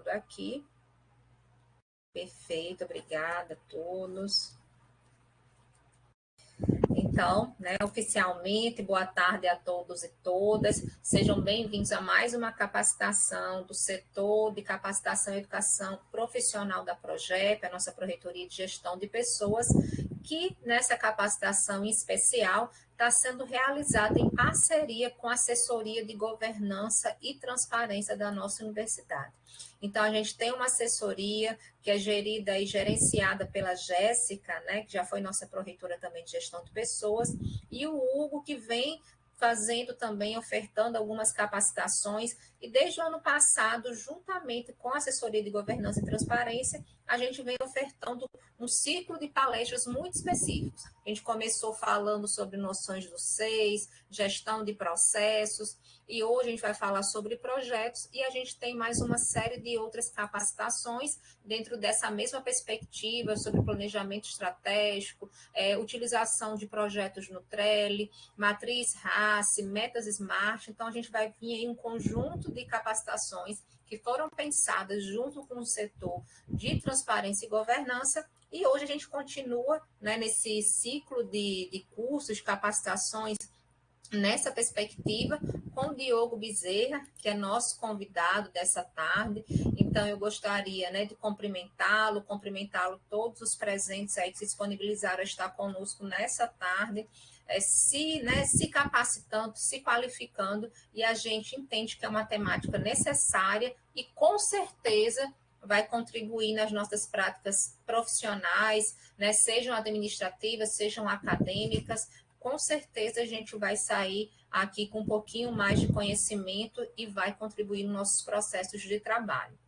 aqui. Perfeito, obrigada a todos. Então, oficialmente, boa tarde a todos e todas. Sejam bem-vindos a mais uma capacitação do setor de capacitação e educação profissional da Progep, a nossa Pró-Reitoria de Gestão de Pessoas, que nessa capacitação em especial está sendo realizada em parceria com a assessoria de governança e transparência da nossa universidade. Então, a gente tem uma assessoria que é gerida e gerenciada pela Jéssica, que já foi nossa pró-reitora também de gestão de pessoas, e o Hugo, que vem fazendo também, ofertando algumas capacitações, e desde o ano passado, juntamente com a assessoria de governança e transparência, a gente vem ofertando um ciclo de palestras muito específicos. A gente começou falando sobre noções do SEIS, gestão de processos, e hoje a gente vai falar sobre projetos, e a gente tem mais uma série de outras capacitações dentro dessa mesma perspectiva sobre planejamento estratégico, utilização de projetos no Trello, matriz RACE, metas SMART. Então, a gente vai vir em um conjunto de capacitações que foram pensadas junto com o setor de transparência e governança, e hoje a gente continua nesse ciclo de cursos, de capacitações, nessa perspectiva, com o Diogo Bezerra, que é nosso convidado dessa tarde. Então, eu gostaria de cumprimentá-lo todos os presentes aí que se disponibilizaram a estar conosco nessa tarde, se capacitando, se qualificando, e a gente entende que é uma temática necessária e, com certeza, vai contribuir nas nossas práticas profissionais, sejam administrativas, sejam acadêmicas. Com certeza a gente vai sair aqui com um pouquinho mais de conhecimento e vai contribuir nos nossos processos de trabalho.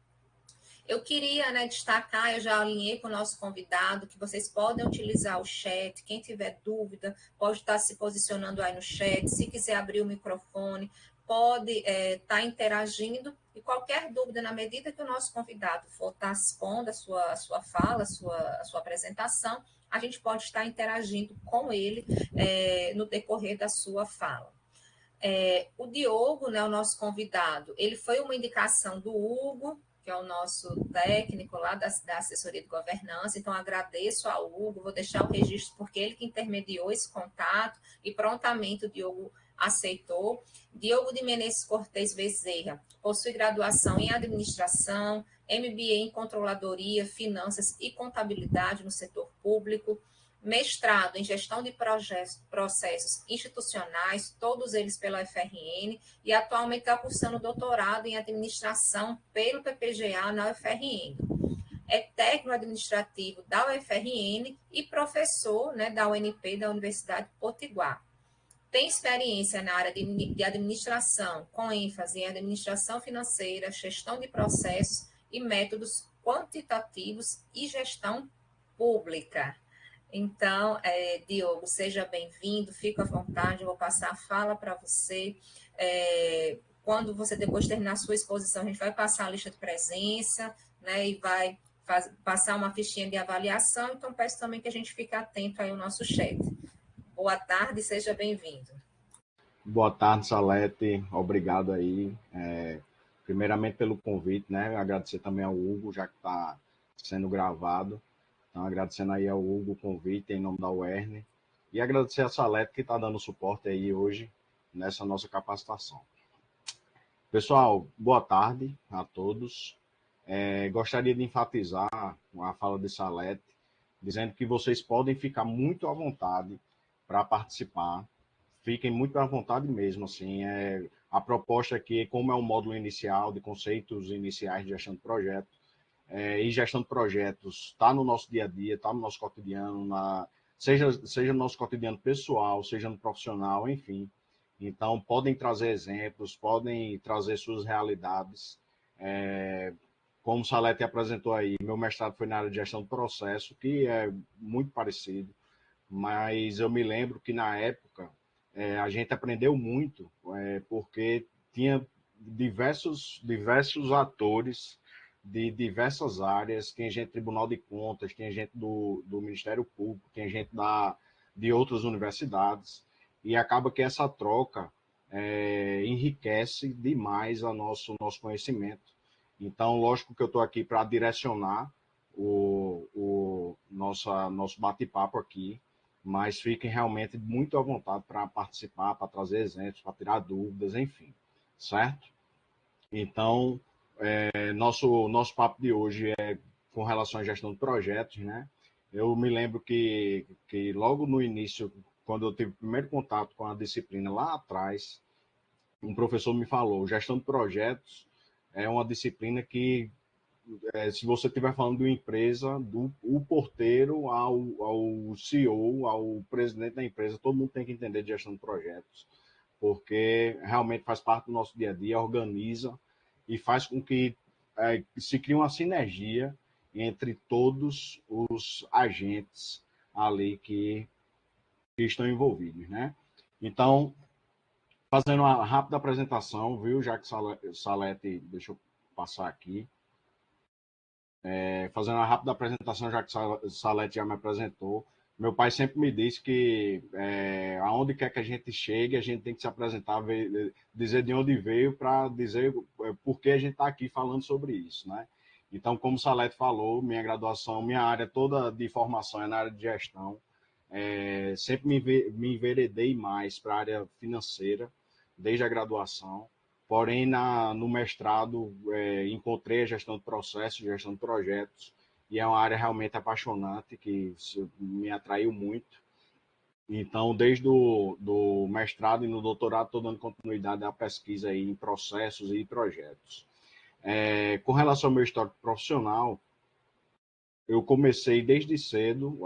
Eu queria destacar, eu já alinhei com o nosso convidado, que vocês podem utilizar o chat. Quem tiver dúvida, pode estar se posicionando aí no chat. Se quiser abrir o microfone, pode estar interagindo. E qualquer dúvida, na medida que o nosso convidado for estar expondo a sua fala, a sua apresentação, a gente pode estar interagindo com ele no decorrer da sua fala. O Diogo, o nosso convidado, ele foi uma indicação do Hugo, que é o nosso técnico lá da assessoria de governança. Então, agradeço ao Hugo, vou deixar o registro, porque ele que intermediou esse contato, e prontamente o Diogo aceitou. Diogo de Menezes Cortes Bezerra possui graduação em administração, MBA em controladoria, finanças e contabilidade no setor público, mestrado em gestão de processos institucionais, todos eles pela UFRN, e atualmente está cursando doutorado em administração pelo PPGA na UFRN. É técnico administrativo da UFRN e professor da UNP, da Universidade Potiguar. Tem experiência na área de administração, com ênfase em administração financeira, gestão de processos e métodos quantitativos e gestão pública. Então, Diogo, seja bem-vindo, fica à vontade, eu vou passar a fala para você. Quando você depois terminar a sua exposição, a gente vai passar a lista de presença, e vai passar uma fichinha de avaliação, então peço também que a gente fique atento aí ao nosso chat. Boa tarde, seja bem-vindo. Boa tarde, Salete, obrigado aí, primeiramente pelo convite, agradecer também ao Hugo, já que está sendo gravado. Então, agradecendo aí ao Hugo o convite em nome da UERN, e agradecer a Salete que está dando suporte aí hoje nessa nossa capacitação. Pessoal, boa tarde a todos. Gostaria de enfatizar a fala de Salete, dizendo que vocês podem ficar muito à vontade para participar. Fiquem muito à vontade mesmo, assim. A proposta aqui, como é um módulo inicial de conceitos iniciais de gestão de projeto, e gestão de projetos está no nosso dia a dia, está no nosso cotidiano, seja no nosso cotidiano pessoal, seja no profissional, enfim. Então, podem trazer exemplos, podem trazer suas realidades. Como o Salete apresentou aí, meu mestrado foi na área de gestão de processo, que é muito parecido, mas eu me lembro que na época a gente aprendeu muito, porque tinha diversos atores de diversas áreas, tem gente do Tribunal de Contas, tem gente do Ministério Público, tem gente de outras universidades, e acaba que essa troca enriquece demais o nosso conhecimento. Então, lógico que eu estou aqui para direcionar nosso bate-papo aqui, mas fiquem realmente muito à vontade para participar, para trazer exemplos, para tirar dúvidas, enfim, certo? Então, nosso papo de hoje é com relação à gestão de projetos, né? Eu me lembro que logo no início, quando eu tive o primeiro contato com a disciplina lá atrás, um professor me falou, gestão de projetos é uma disciplina que, se você estiver falando de uma empresa, o porteiro ao CEO, ao presidente da empresa, todo mundo tem que entender de gestão de projetos, porque realmente faz parte do nosso dia a dia, organiza e faz com que se crie uma sinergia entre todos os agentes ali que estão envolvidos, né? Então, fazendo uma rápida apresentação, viu? Já que Salete, deixa eu passar aqui. Fazendo uma rápida apresentação, já que Salete já me apresentou. Meu pai sempre me disse que aonde quer que a gente chegue, a gente tem que se apresentar, dizer de onde veio para dizer por que a gente está aqui falando sobre isso, né? Então, como o Salete falou, minha graduação, minha área toda de formação é na área de gestão. Sempre me enveredei mais para a área financeira, desde a graduação. Porém, no mestrado, encontrei a gestão de processos, gestão de projetos, e é uma área realmente apaixonante, que me atraiu muito. Então, desde do mestrado e no doutorado, estou dando continuidade à pesquisa aí em processos e projetos. Com relação ao meu histórico profissional, eu comecei desde cedo,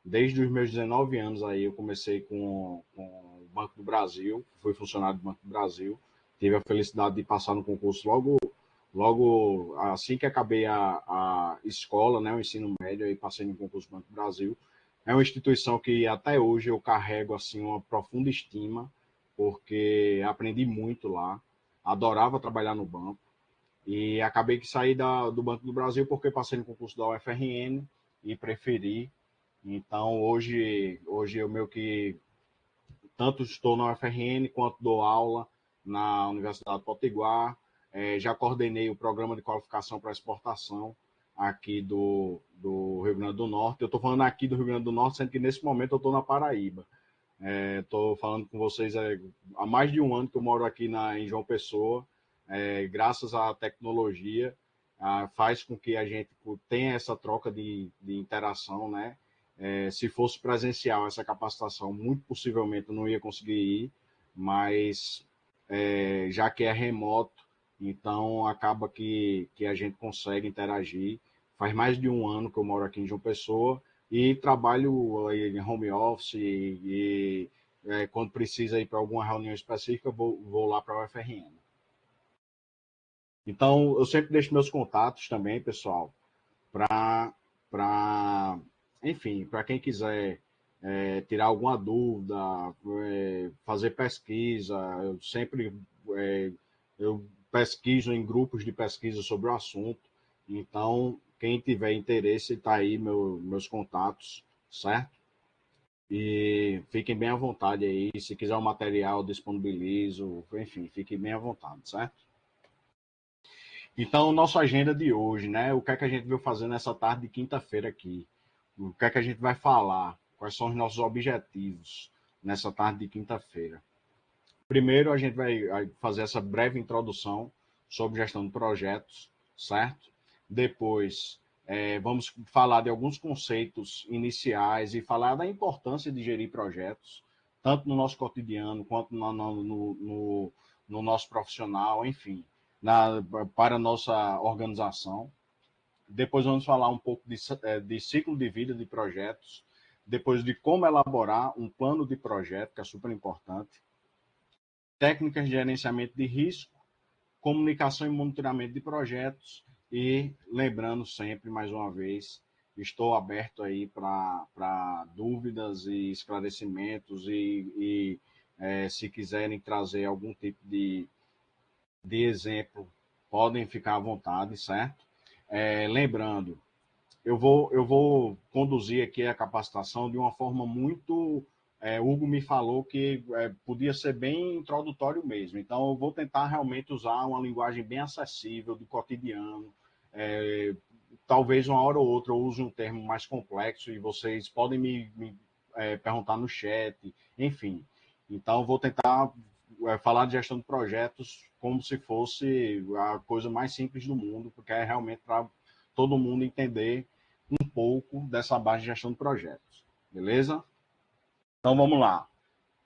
desde os meus 19 anos aí, eu comecei com o Banco do Brasil, fui funcionário do Banco do Brasil, tive a felicidade de passar no concurso logo assim que acabei a escola, né, o ensino médio, aí passei no concurso do Banco do Brasil. É uma instituição que até hoje eu carrego assim uma profunda estima, porque aprendi muito lá, adorava trabalhar no banco. E acabei que saí do Banco do Brasil porque passei no concurso da UFRN e preferi. Então, hoje eu meio que tanto estou na UFRN quanto dou aula na Universidade Potiguar. Já coordenei o programa de qualificação para exportação aqui do Rio Grande do Norte. Eu estou falando aqui do Rio Grande do Norte, sendo que nesse momento eu estou na Paraíba. Estou falando com vocês há mais de um ano que eu moro aqui em João Pessoa. Graças à tecnologia, faz com que a gente tenha essa troca de interação, né? Se fosse presencial essa capacitação, muito possivelmente eu não ia conseguir ir, mas já que é remoto, então acaba que a gente consegue interagir. Faz mais de um ano que eu moro aqui em João Pessoa e trabalho em home office e quando precisa ir para alguma reunião específica, vou lá para a UFRN. Então, eu sempre deixo meus contatos também, pessoal, para enfim, para quem quiser tirar alguma dúvida, fazer pesquisa, é, eu pesquiso em grupos de pesquisa sobre o assunto. Então, quem tiver interesse, está aí meus contatos, certo? E fiquem bem à vontade aí. Se quiser o material, disponibilizo. Enfim, fiquem bem à vontade, certo? Então, nossa agenda de hoje, né? O que é que a gente veio fazer nessa tarde de quinta-feira aqui? O que é que a gente vai falar? Quais são os nossos objetivos nessa tarde de quinta-feira? Primeiro, a gente vai fazer essa breve introdução sobre gestão de projetos, certo? Depois, vamos falar de alguns conceitos iniciais e falar da importância de gerir projetos, tanto no nosso cotidiano quanto no nosso profissional, enfim, para a nossa organização. Depois vamos falar um pouco de ciclo de vida de projetos, depois de como elaborar um plano de projeto, que é super importante, técnicas de gerenciamento de risco, comunicação e monitoramento de projetos e lembrando sempre, mais uma vez, estou aberto aí para dúvidas e esclarecimentos e se quiserem trazer algum tipo de exemplo, podem ficar à vontade, certo? Lembrando, eu vou conduzir aqui a capacitação de uma forma muito Hugo me falou que podia ser bem introdutório mesmo. Então, eu vou tentar realmente usar uma linguagem bem acessível, do cotidiano. Talvez uma hora ou outra eu use um termo mais complexo e vocês podem me perguntar no chat, enfim. Então, eu vou tentar falar de gestão de projetos como se fosse a coisa mais simples do mundo, porque é realmente para todo mundo entender um pouco dessa base de gestão de projetos. Beleza? Então, vamos lá.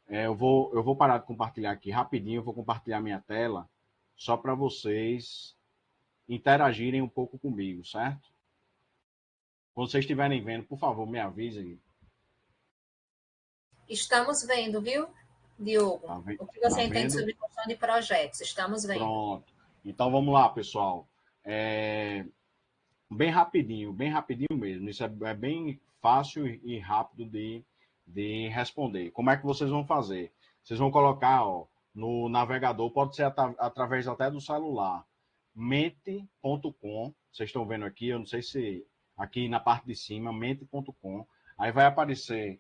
Eu vou parar de compartilhar aqui rapidinho, eu vou compartilhar minha tela só para vocês interagirem um pouco comigo, certo? Quando vocês estiverem vendo, por favor, me avisem. Estamos vendo, viu, Diogo? Tá, O que tá você entende vendo? sobre gestão de projetos? Estamos vendo. Pronto. Então vamos lá, pessoal. Bem rapidinho mesmo. Isso é bem fácil e rápido de responder. Como é que vocês vão fazer? Vocês vão colocar, ó, no navegador, pode ser através até do celular, mente.com. Vocês estão vendo aqui, eu não sei se aqui na parte de cima, mente.com. Aí vai aparecer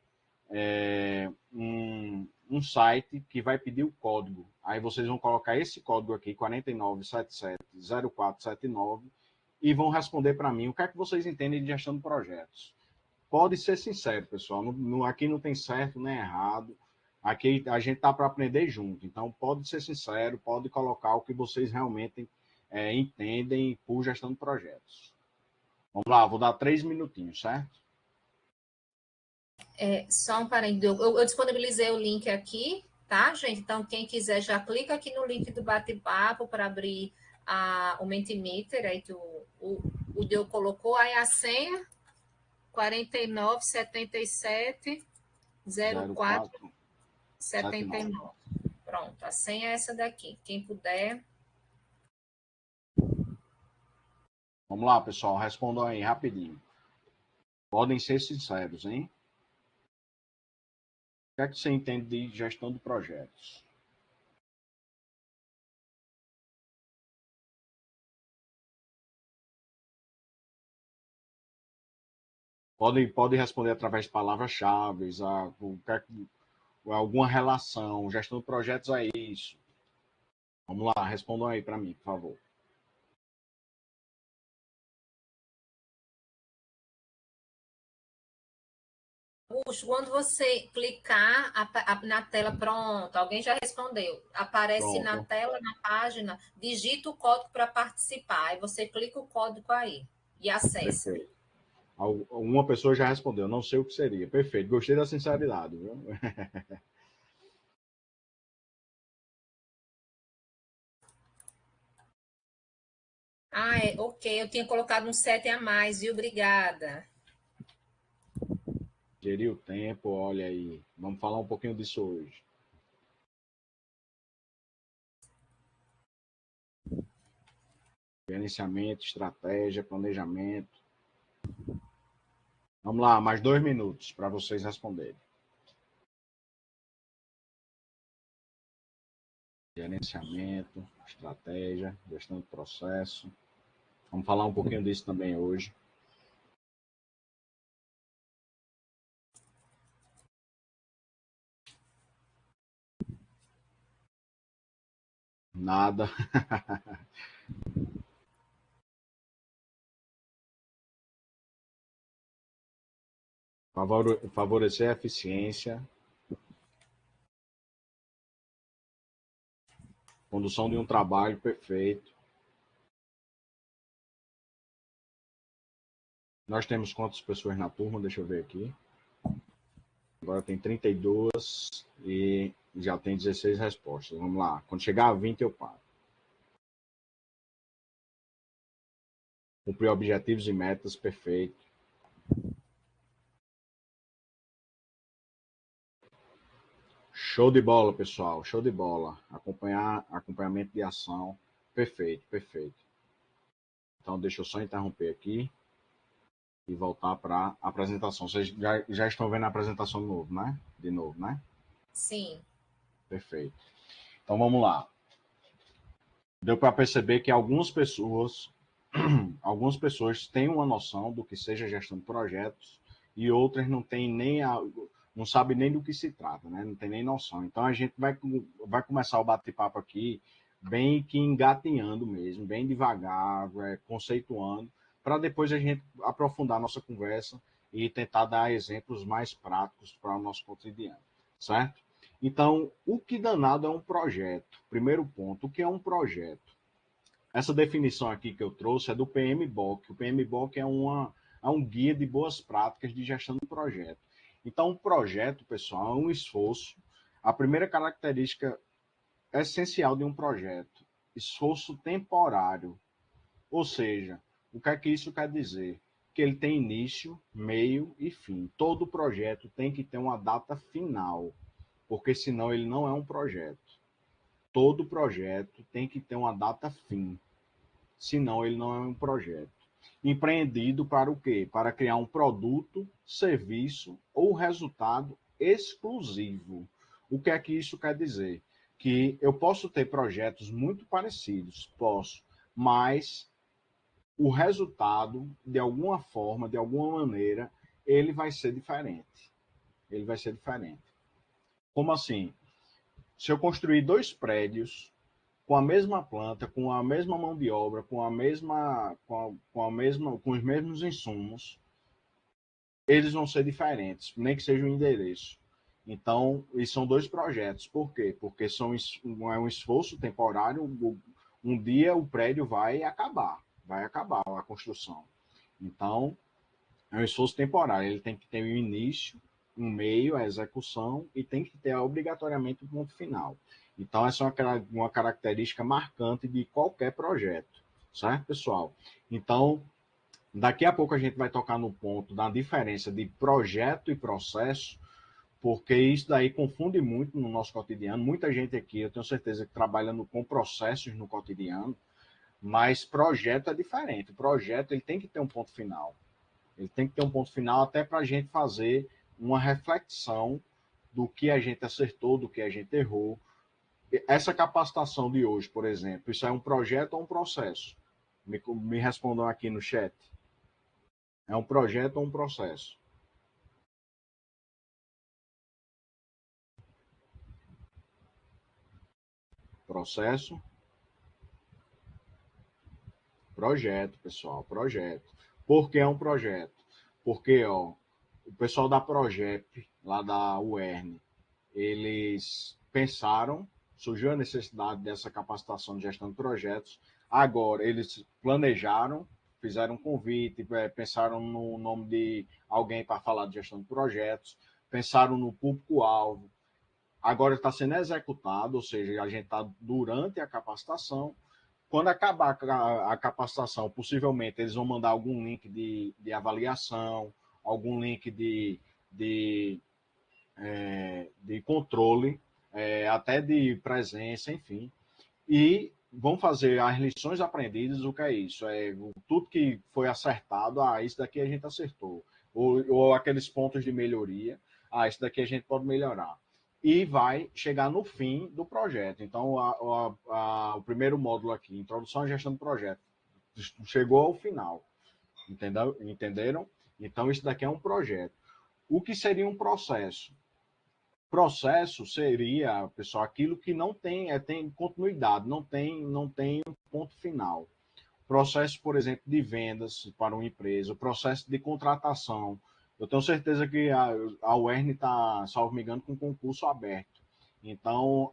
um site que vai pedir o código. Aí vocês vão colocar esse código aqui, 49770479, e vão responder para mim o que é que vocês entendem de gestão de projetos. Pode ser sincero, pessoal. Aqui não tem certo nem errado. Aqui a gente está para aprender junto. Então, pode ser sincero, pode colocar o que vocês realmente entendem por gestão de projetos. Vamos lá, vou dar 3 minutinhos, certo? Só um parênteses, eu disponibilizei o link aqui, tá, gente? Então, quem quiser já clica aqui no link do bate-papo para abrir o Mentimeter, aí que o Diogo colocou, aí a senha 49770479. Pronto, a senha é essa daqui. Quem puder. Vamos lá, pessoal, respondam aí rapidinho. Podem ser sinceros, hein? O que é que você entende de gestão de projetos? Pode responder através de palavras-chave, alguma relação. Gestão de projetos é isso. Vamos lá, respondam aí para mim, por favor. Puxa, quando você clicar na tela, pronto, alguém já respondeu. Aparece na Pronto. tela, na página, digita o código para participar. Aí você clica o código aí e acessa. Perfeito. Uma pessoa já respondeu, não sei o que seria. Perfeito, gostei da sinceridade, viu? Ok, eu tinha colocado um 7 a mais, viu? Obrigada. Gerir o tempo, olha aí. Vamos falar um pouquinho disso hoje. Gerenciamento, estratégia, planejamento. Vamos lá, mais 2 minutos para vocês responderem. Gerenciamento, estratégia, gestão de processo. Vamos falar um pouquinho disso também hoje. Nada. Favorecer a eficiência. Condução de um trabalho perfeito. Nós temos quantas pessoas na turma? Deixa eu ver aqui. Agora tem 32 e já tem 16 respostas. Vamos lá. Quando chegar a 20 eu paro. Cumprir objetivos e metas, perfeito. Show de bola, pessoal. Show de bola. Acompanhamento de ação. Perfeito, perfeito. Então, deixa eu só interromper aqui e voltar para a apresentação. Vocês já estão vendo a apresentação de novo, né? De novo, né? Sim. Perfeito. Então, vamos lá. Deu para perceber que algumas pessoas têm uma noção do que seja gestão de projetos e outras não têm nem não sabe nem do que se trata, né? Não tem nem noção. Então a gente vai começar o bate-papo aqui bem que engatinhando mesmo, bem devagar, conceituando, para depois a gente aprofundar a nossa conversa e tentar dar exemplos mais práticos para o nosso cotidiano, certo? Então, o que danado é um projeto? Primeiro ponto, o que é um projeto? Essa definição aqui que eu trouxe é do PMBOK. O PMBOK é um guia de boas práticas de gestão de projeto. Então, um projeto, pessoal, é um esforço. A primeira característica essencial de um projeto, esforço temporário. Ou seja, o que é que isso quer dizer? Que ele tem início, meio e fim. Todo projeto tem que ter uma data final, porque senão ele não é um projeto. Todo projeto tem que ter uma data fim, senão ele não é um projeto. Empreendido para o quê? Para criar um produto, serviço ou resultado exclusivo. O que é que isso quer dizer? Que eu posso ter projetos muito parecidos, posso, mas o resultado, de alguma forma, de alguma maneira, ele vai ser diferente. Ele vai ser diferente. Como assim? Se eu construir 2 prédios com a mesma planta, com a mesma mão de obra, com os mesmos insumos, eles vão ser diferentes, nem que seja um endereço. Então, e são 2 projetos. Por quê? Porque é um esforço temporário. Um dia o prédio vai acabar a construção. Então, é um esforço temporário. Ele tem que ter um início, um meio, a execução, e tem que ter obrigatoriamente um ponto final. Então, essa é uma característica marcante de qualquer projeto, certo, pessoal? Então, daqui a pouco a gente vai tocar no ponto da diferença de projeto e processo, porque isso daí confunde muito no nosso cotidiano. Muita gente aqui, eu tenho certeza que trabalha com processos no cotidiano, mas projeto é diferente. O projeto ele tem que ter um ponto final. Ele tem que ter um ponto final até para a gente fazer uma reflexão do que a gente acertou, do que a gente errou. Essa capacitação de hoje, por exemplo, isso é um projeto ou um processo? Me respondam aqui no chat. É um projeto ou um processo? Processo, projeto, pessoal, projeto. Por que é um projeto? Porque ó, o pessoal da Projep, lá da UERN, eles pensaram, surgiu a necessidade dessa capacitação de gestão de projetos. Agora, eles planejaram, fizeram um convite, pensaram no nome de alguém para falar de gestão de projetos, pensaram no público-alvo. Agora está sendo executado, ou seja, a gente está durante a capacitação. Quando acabar a capacitação, possivelmente eles vão mandar algum link de avaliação, algum link de controle, até de presença, enfim. E vão fazer as lições aprendidas, o que é isso? Tudo que foi acertado, isso daqui a gente acertou. Ou aqueles pontos de melhoria, isso daqui a gente pode melhorar. E vai chegar no fim do projeto. Então, o primeiro módulo aqui, Introdução à Gestão do Projeto, chegou ao final. Entenderam? Então, isso daqui é um projeto. O que seria um processo? Processo seria, pessoal, aquilo que não tem continuidade, não tem um ponto final. Processo, por exemplo, de vendas para uma empresa, o processo de contratação. Eu tenho certeza que a UERN está, salvo me engano, com um concurso aberto. Então,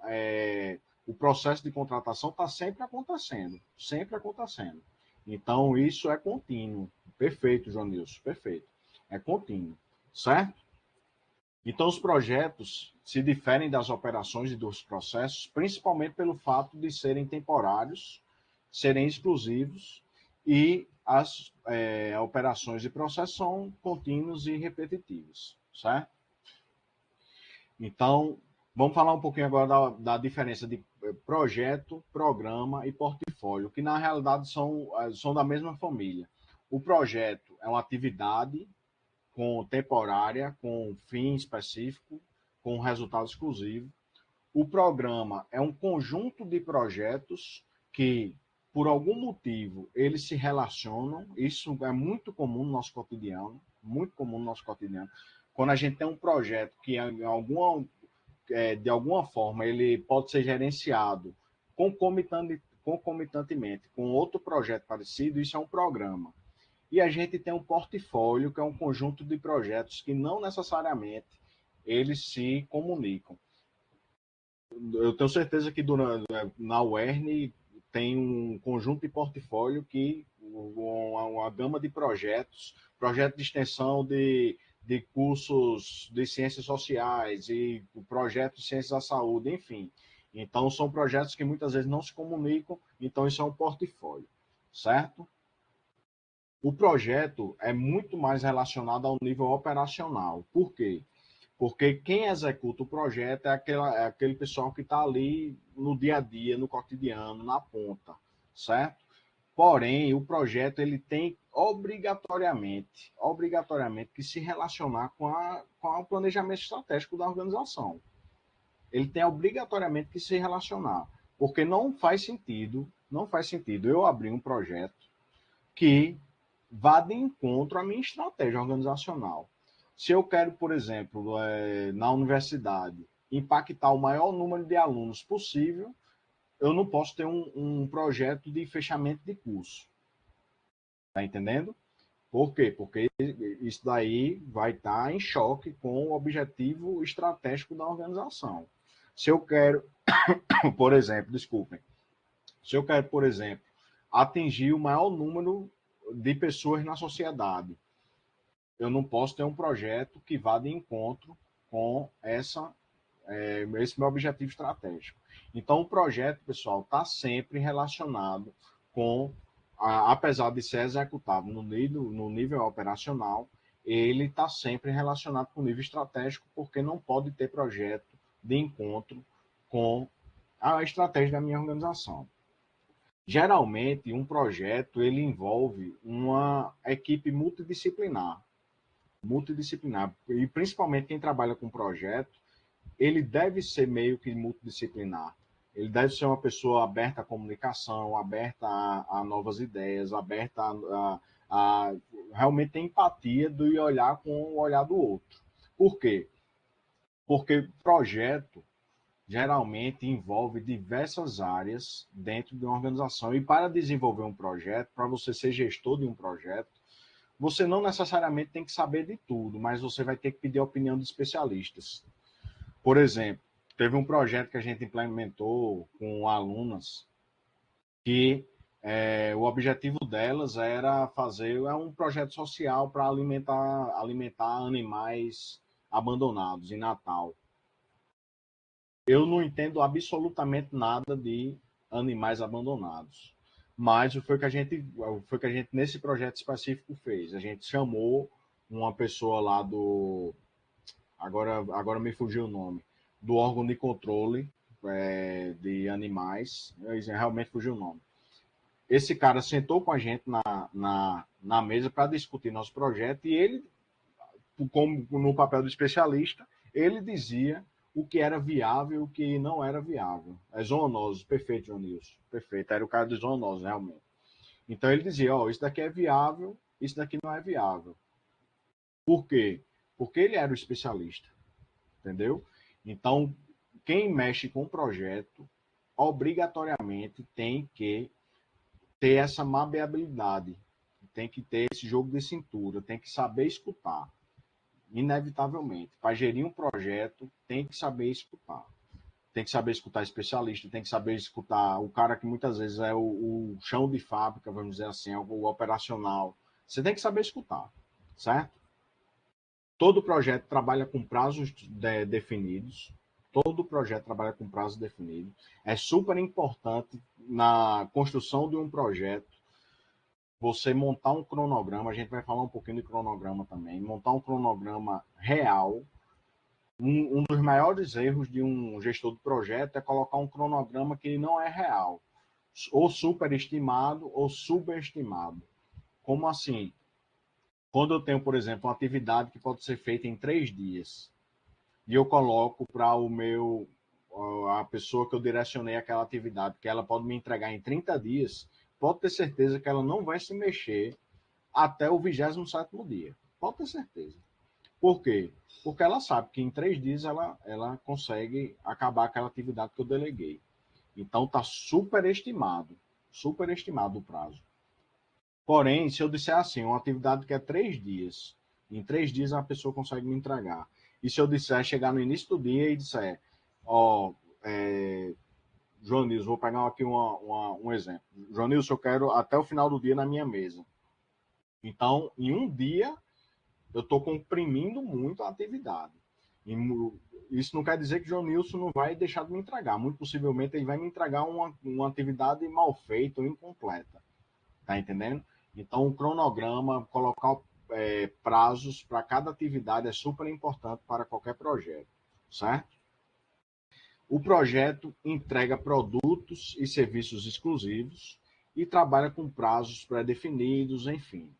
o processo de contratação está sempre acontecendo, sempre acontecendo. Então, isso é contínuo. Perfeito, João Nilson, perfeito. É contínuo, certo? Então, os projetos se diferem das operações e dos processos, principalmente pelo fato de serem temporários, serem exclusivos e as operações e processos são contínuos e repetitivos, certo? Então, vamos falar um pouquinho agora da diferença de projeto, programa e portfólio, que na realidade são da mesma família. O projeto é uma atividade temporária, com fim específico, com resultado exclusivo. O programa é um conjunto de projetos que, por algum motivo, eles se relacionam. Isso é muito comum no nosso cotidiano, muito comum no nosso cotidiano. quando a gente tem um projeto que de alguma forma ele pode ser gerenciado concomitantemente com outro projeto parecido, isso é um programa. E a gente tem um portfólio, que é um conjunto de projetos que não necessariamente eles se comunicam. Eu tenho certeza que na UERN tem um conjunto de portfólio que uma gama de projetos, projeto de extensão de cursos de ciências sociais e projetos de ciências da saúde, enfim. Então, são projetos que muitas vezes não se comunicam, então isso é um portfólio, certo? O projeto é muito mais relacionado ao nível operacional. Por quê? Porque quem executa o projeto é aquele pessoal que está ali no dia a dia, no cotidiano, na ponta, certo? Porém, o projeto ele tem obrigatoriamente que se relacionar com o planejamento estratégico da organização. Ele tem obrigatoriamente que se relacionar, porque não faz sentido eu abrir um projeto que vá de encontro à minha estratégia organizacional. Se eu quero, por exemplo, na universidade, impactar o maior número de alunos possível, eu não posso ter um projeto de fechamento de curso. Está entendendo? Por quê? Porque isso daí vai estar em choque com o objetivo estratégico da organização. Se eu quero, por exemplo, desculpem, se eu quero, por exemplo, atingir o maior número de pessoas na sociedade, eu não posso ter um projeto que vá de encontro com esse meu objetivo estratégico. Então, o projeto, pessoal, está sempre relacionado com, apesar de ser executado no nível operacional, ele está sempre relacionado com o nível estratégico, porque não pode ter projeto de encontro com a estratégia da minha organização. Geralmente, um projeto ele envolve uma equipe multidisciplinar, e principalmente quem trabalha com projeto, ele deve ser meio que multidisciplinar. Ele deve ser uma pessoa aberta à comunicação, aberta a novas ideias, aberta a realmente ter empatia e olhar com o olhar do outro. Por quê? Porque projeto geralmente envolve diversas áreas dentro de uma organização. E para desenvolver um projeto, para você ser gestor de um projeto, você não necessariamente tem que saber de tudo, mas você vai ter que pedir a opinião de especialistas. Por exemplo, teve um projeto que a gente implementou com alunas que o objetivo delas era fazer um projeto social para alimentar animais abandonados em Natal. Eu não entendo absolutamente nada de animais abandonados, mas foi o que a gente nesse projeto específico fez. A gente chamou uma pessoa lá agora me fugiu o nome, do órgão de controle de animais, realmente fugiu o nome. Esse cara sentou com a gente na mesa para discutir nosso projeto e ele, como no papel do especialista, ele dizia o que era viável e o que não era viável. É zoonose, perfeito, Joanilson, perfeito, era o cara de zoonose, realmente. Então ele dizia, isso daqui é viável, isso daqui não é viável. Por quê? Porque ele era o especialista, entendeu? Então, quem mexe com o projeto, obrigatoriamente tem que ter essa maleabilidade, tem que ter esse jogo de cintura, tem que saber escutar, inevitavelmente. Para gerir um projeto, tem que saber escutar. Tem que saber escutar especialista, tem que saber escutar o cara que muitas vezes é o chão de fábrica, vamos dizer assim, o operacional. Você tem que saber escutar, certo? Todo projeto trabalha com prazos definidos. Todo projeto trabalha com prazos definidos. É super importante na construção de um projeto você montar um cronograma. A gente vai falar um pouquinho de cronograma também. Montar um cronograma real. Um dos maiores erros de um gestor de projeto é colocar um cronograma que não é real, ou superestimado ou subestimado. Como assim? Quando eu tenho, por exemplo, uma atividade que pode ser feita em 3 dias, e eu coloco para a pessoa que eu direcionei aquela atividade, que ela pode me entregar em 30 dias, pode ter certeza que ela não vai se mexer até o 27º dia. Pode ter certeza. Por quê? Porque ela sabe que em 3 dias ela consegue acabar aquela atividade que eu deleguei. Então está superestimado o prazo. Porém, se eu disser assim, uma atividade que é 3 dias, em 3 dias a pessoa consegue me entregar. E se eu disser, chegar no início do dia e disser, ó, João Nilson, vou pegar aqui um exemplo. João Nilson, eu quero até o final do dia na minha mesa. Então, em um dia, eu estou comprimindo muito a atividade. E isso não quer dizer que o João Nilson não vai deixar de me entregar. Muito possivelmente ele vai me entregar uma atividade mal feita ou incompleta. Tá entendendo? Então, o cronograma, colocar prazos para cada atividade é super importante para qualquer projeto, certo? O projeto entrega produtos e serviços exclusivos e trabalha com prazos pré-definidos, enfim.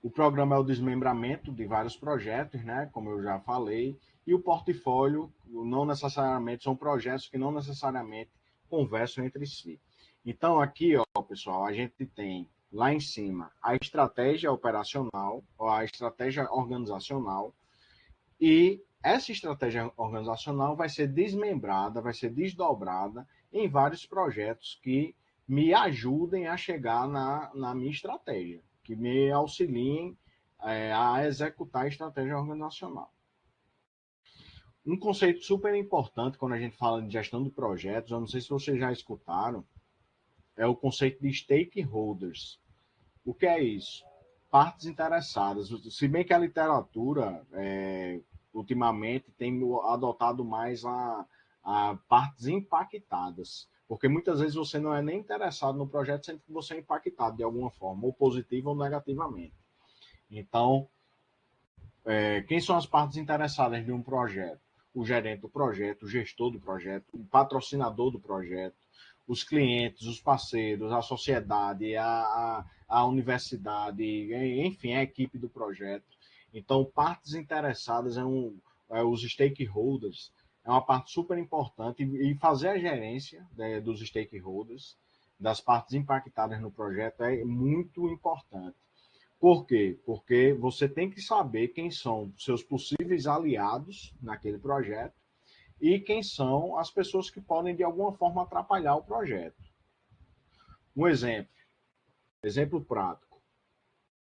O programa é o desmembramento de vários projetos, né? Como eu já falei, e o portfólio não necessariamente são projetos que não necessariamente conversam entre si. Então aqui, ó, pessoal, a gente tem lá em cima a estratégia operacional, ou a estratégia organizacional, e essa estratégia organizacional vai ser desmembrada, vai ser desdobrada em vários projetos que me ajudem a chegar na minha estratégia, que me auxiliem a executar a estratégia organizacional. Um conceito super importante quando a gente fala de gestão de projetos, eu não sei se vocês já escutaram, é o conceito de stakeholders. O que é isso? Partes interessadas. Se bem que a literatura, ultimamente, tem adotado mais a partes impactadas. Porque muitas vezes você não é nem interessado no projeto, sendo que você é impactado de alguma forma, ou positiva ou negativamente. Então, quem são as partes interessadas de um projeto? O gerente do projeto, o gestor do projeto, o patrocinador do projeto, os clientes, os parceiros, a sociedade, a universidade, enfim, a equipe do projeto. Então, partes interessadas os stakeholders é uma parte super importante e fazer a gerência dos stakeholders, das partes impactadas no projeto é muito importante. Por quê? Porque você tem que saber quem são seus possíveis aliados naquele projeto e quem são as pessoas que podem, de alguma forma, atrapalhar o projeto. Um exemplo prático.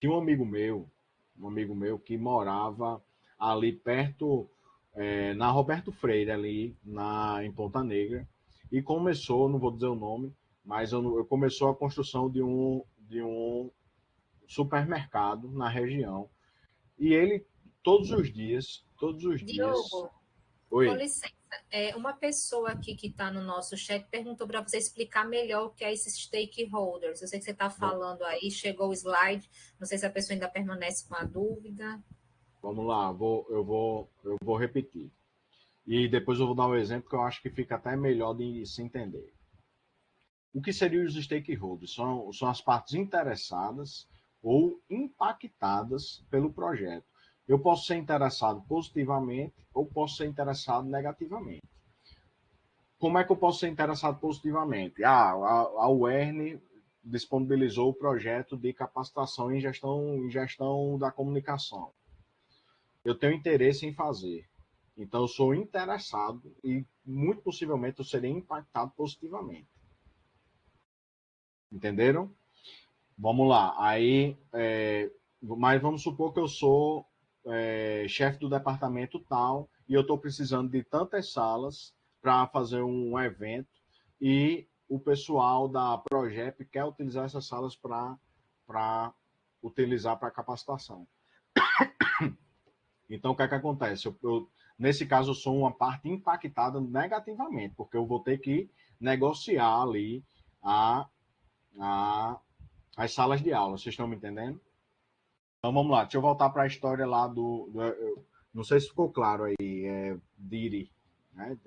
Tinha um amigo meu que morava ali perto, na Roberto Freire, ali em Ponta Negra, e começou, não vou dizer o nome, mas começou a construção de um supermercado na região. E ele, todos os dias. Diogo, com Oi. licença, uma pessoa aqui que está no nosso chat perguntou para você explicar melhor o que é esses stakeholders. Eu sei que você está falando aí, chegou o slide, não sei se a pessoa ainda permanece com a dúvida. Vamos lá, eu vou repetir. E depois eu vou dar um exemplo que eu acho que fica até melhor de se entender. O que seriam os stakeholders? São as partes interessadas ou impactadas pelo projeto. Eu posso ser interessado positivamente ou posso ser interessado negativamente. Como é que eu posso ser interessado positivamente? A UERN disponibilizou o projeto de capacitação em gestão da comunicação. Eu tenho interesse em fazer. Então, eu sou interessado e, muito possivelmente, eu serei impactado positivamente. Entenderam? Vamos lá. Aí, mas vamos supor que eu sou chefe do departamento tal e eu estou precisando de tantas salas para fazer um evento e o pessoal da Progep quer utilizar essas salas para utilizar para capacitação. Então, o que é que acontece? Nesse caso, eu sou uma parte impactada negativamente, porque eu vou ter que negociar ali a, as salas de aula. Vocês estão me entendendo? Então, vamos lá. Deixa eu voltar para a história lá não sei se ficou claro aí, Diri. Né?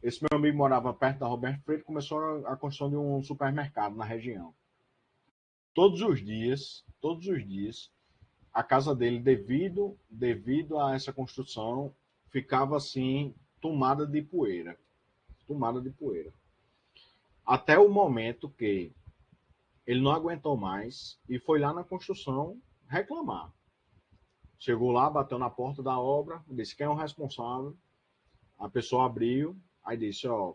Esse meu amigo morava perto da Roberto Freire, começou a construção de um supermercado na região. Todos os dias, a casa dele, devido a essa construção, ficava assim, tomada de poeira. Tomada de poeira. Até o momento que Ele não aguentou mais e foi lá na construção reclamar. Chegou lá, bateu na porta da obra, disse quem é o responsável. A pessoa abriu, aí disse, ó,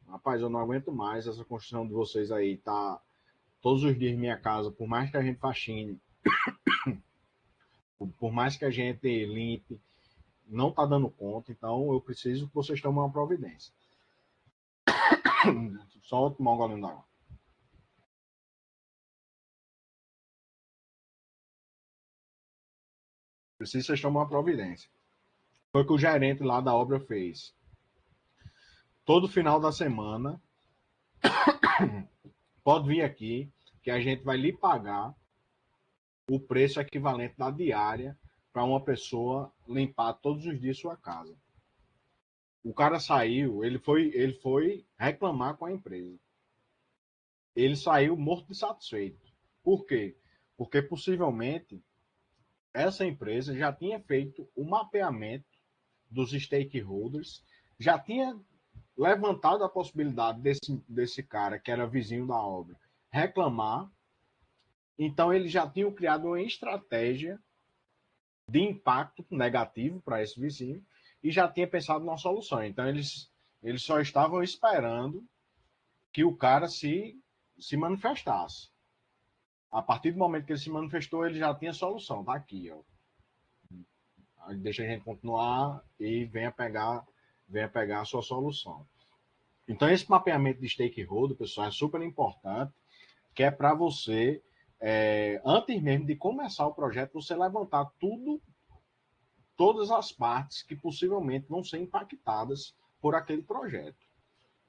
rapaz, eu não aguento mais essa construção de vocês aí, tá todos os dias em minha casa, por mais que a gente faxine, por mais que a gente limpe, não tá dando conta, então eu preciso que vocês tomem uma providência. Só tomar um golinho d'água. Preciso que vocês tomem uma providência. Foi o que o gerente lá da obra fez. Todo final da semana, pode vir aqui, que a gente vai lhe pagar o preço equivalente da diária para uma pessoa limpar todos os dias sua casa. O cara saiu, ele foi reclamar com a empresa. Ele saiu morto de satisfeito. Por quê? Porque possivelmente essa empresa já tinha feito o mapeamento dos stakeholders, já tinha levantado a possibilidade desse cara, que era vizinho da obra, reclamar. Então, eles já tinham criado uma estratégia de impacto negativo para esse vizinho e já tinha pensado numa solução. Então, eles só estavam esperando que o cara se manifestasse. A partir do momento que ele se manifestou, ele já tinha solução. Tá aqui, ó. Deixa a gente continuar e venha pegar a sua solução. Então, esse mapeamento de stakeholder, pessoal, é super importante, que é para você, antes mesmo de começar o projeto, você levantar todas as partes que possivelmente vão ser impactadas por aquele projeto,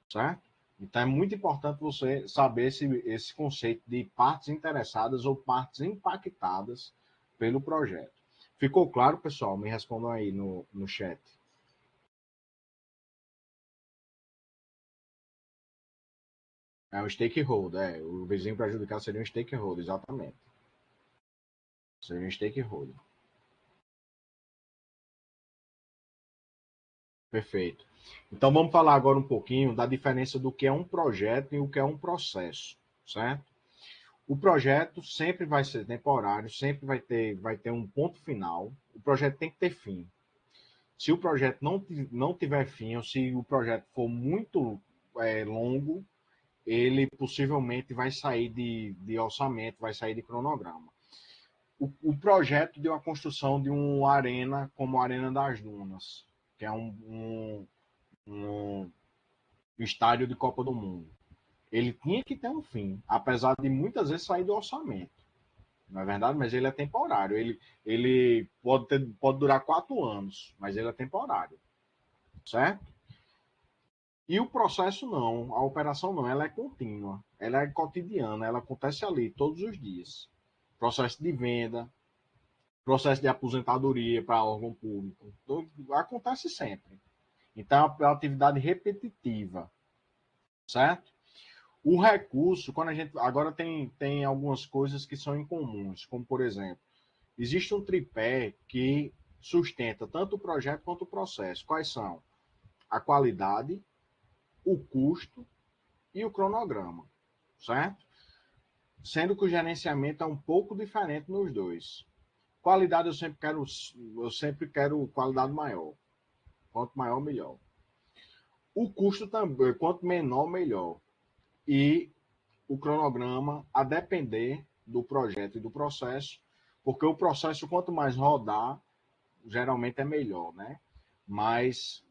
certo? Então, é muito importante você saber esse conceito de partes interessadas ou partes impactadas pelo projeto. Ficou claro, pessoal? Me respondam aí no chat. É um stakeholder, o vizinho prejudicado seria um stakeholder, exatamente. Seria um stakeholder. Perfeito. Então vamos falar agora um pouquinho da diferença do que é um projeto e o que é um processo, certo? O projeto sempre vai ser temporário, sempre vai ter um ponto final. O projeto tem que ter fim. Se o projeto não tiver fim, ou se o projeto for muito longo, ele possivelmente vai sair de orçamento, vai sair de cronograma. O projeto de uma construção de uma arena como a Arena das Dunas, que é um estádio de Copa do Mundo. Ele tinha que ter um fim, apesar de muitas vezes sair do orçamento. Não é verdade? Mas ele é temporário. Ele pode durar 4 anos, mas ele é temporário. Certo? E o processo não, a operação não, ela é contínua, ela é cotidiana, ela acontece ali todos os dias. Processo de venda, processo de aposentadoria para órgão público, acontece sempre. Então é uma atividade repetitiva, certo? O recurso, quando a gente agora tem algumas coisas que são incomuns, como por exemplo, existe um tripé que sustenta tanto o projeto quanto o processo. Quais são? A qualidade, o custo e o cronograma, certo? Sendo que o gerenciamento é um pouco diferente nos dois. Qualidade eu sempre quero qualidade maior. Quanto maior, melhor. O custo também, quanto menor, melhor. E o cronograma, a depender do projeto e do processo, porque o processo, quanto mais rodar, geralmente é melhor, né? Mas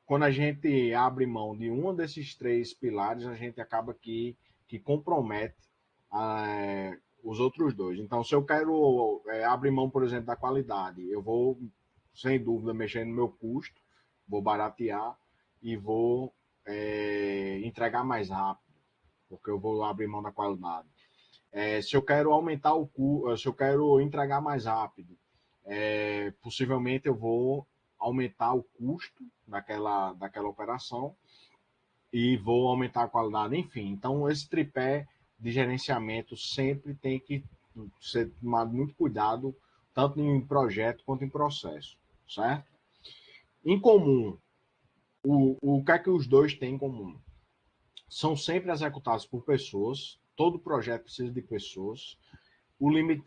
quando a gente abre mão de um desses 3 pilares, a gente acaba que compromete os outros 2. Então, se eu quero abrir mão, por exemplo, da qualidade, eu vou, sem dúvida, mexer no meu custo, vou baratear e vou entregar mais rápido, porque eu vou abrir mão da qualidade. Se eu quero aumentar o custo, se eu quero entregar mais rápido, possivelmente eu vou aumentar o custo daquela operação e vou aumentar a qualidade, enfim. Então, esse tripé de gerenciamento sempre tem que ser tomado muito cuidado, tanto em projeto quanto em processo, certo? Em comum, o que é que os dois têm em comum? São sempre executados por pessoas, todo projeto precisa de pessoas.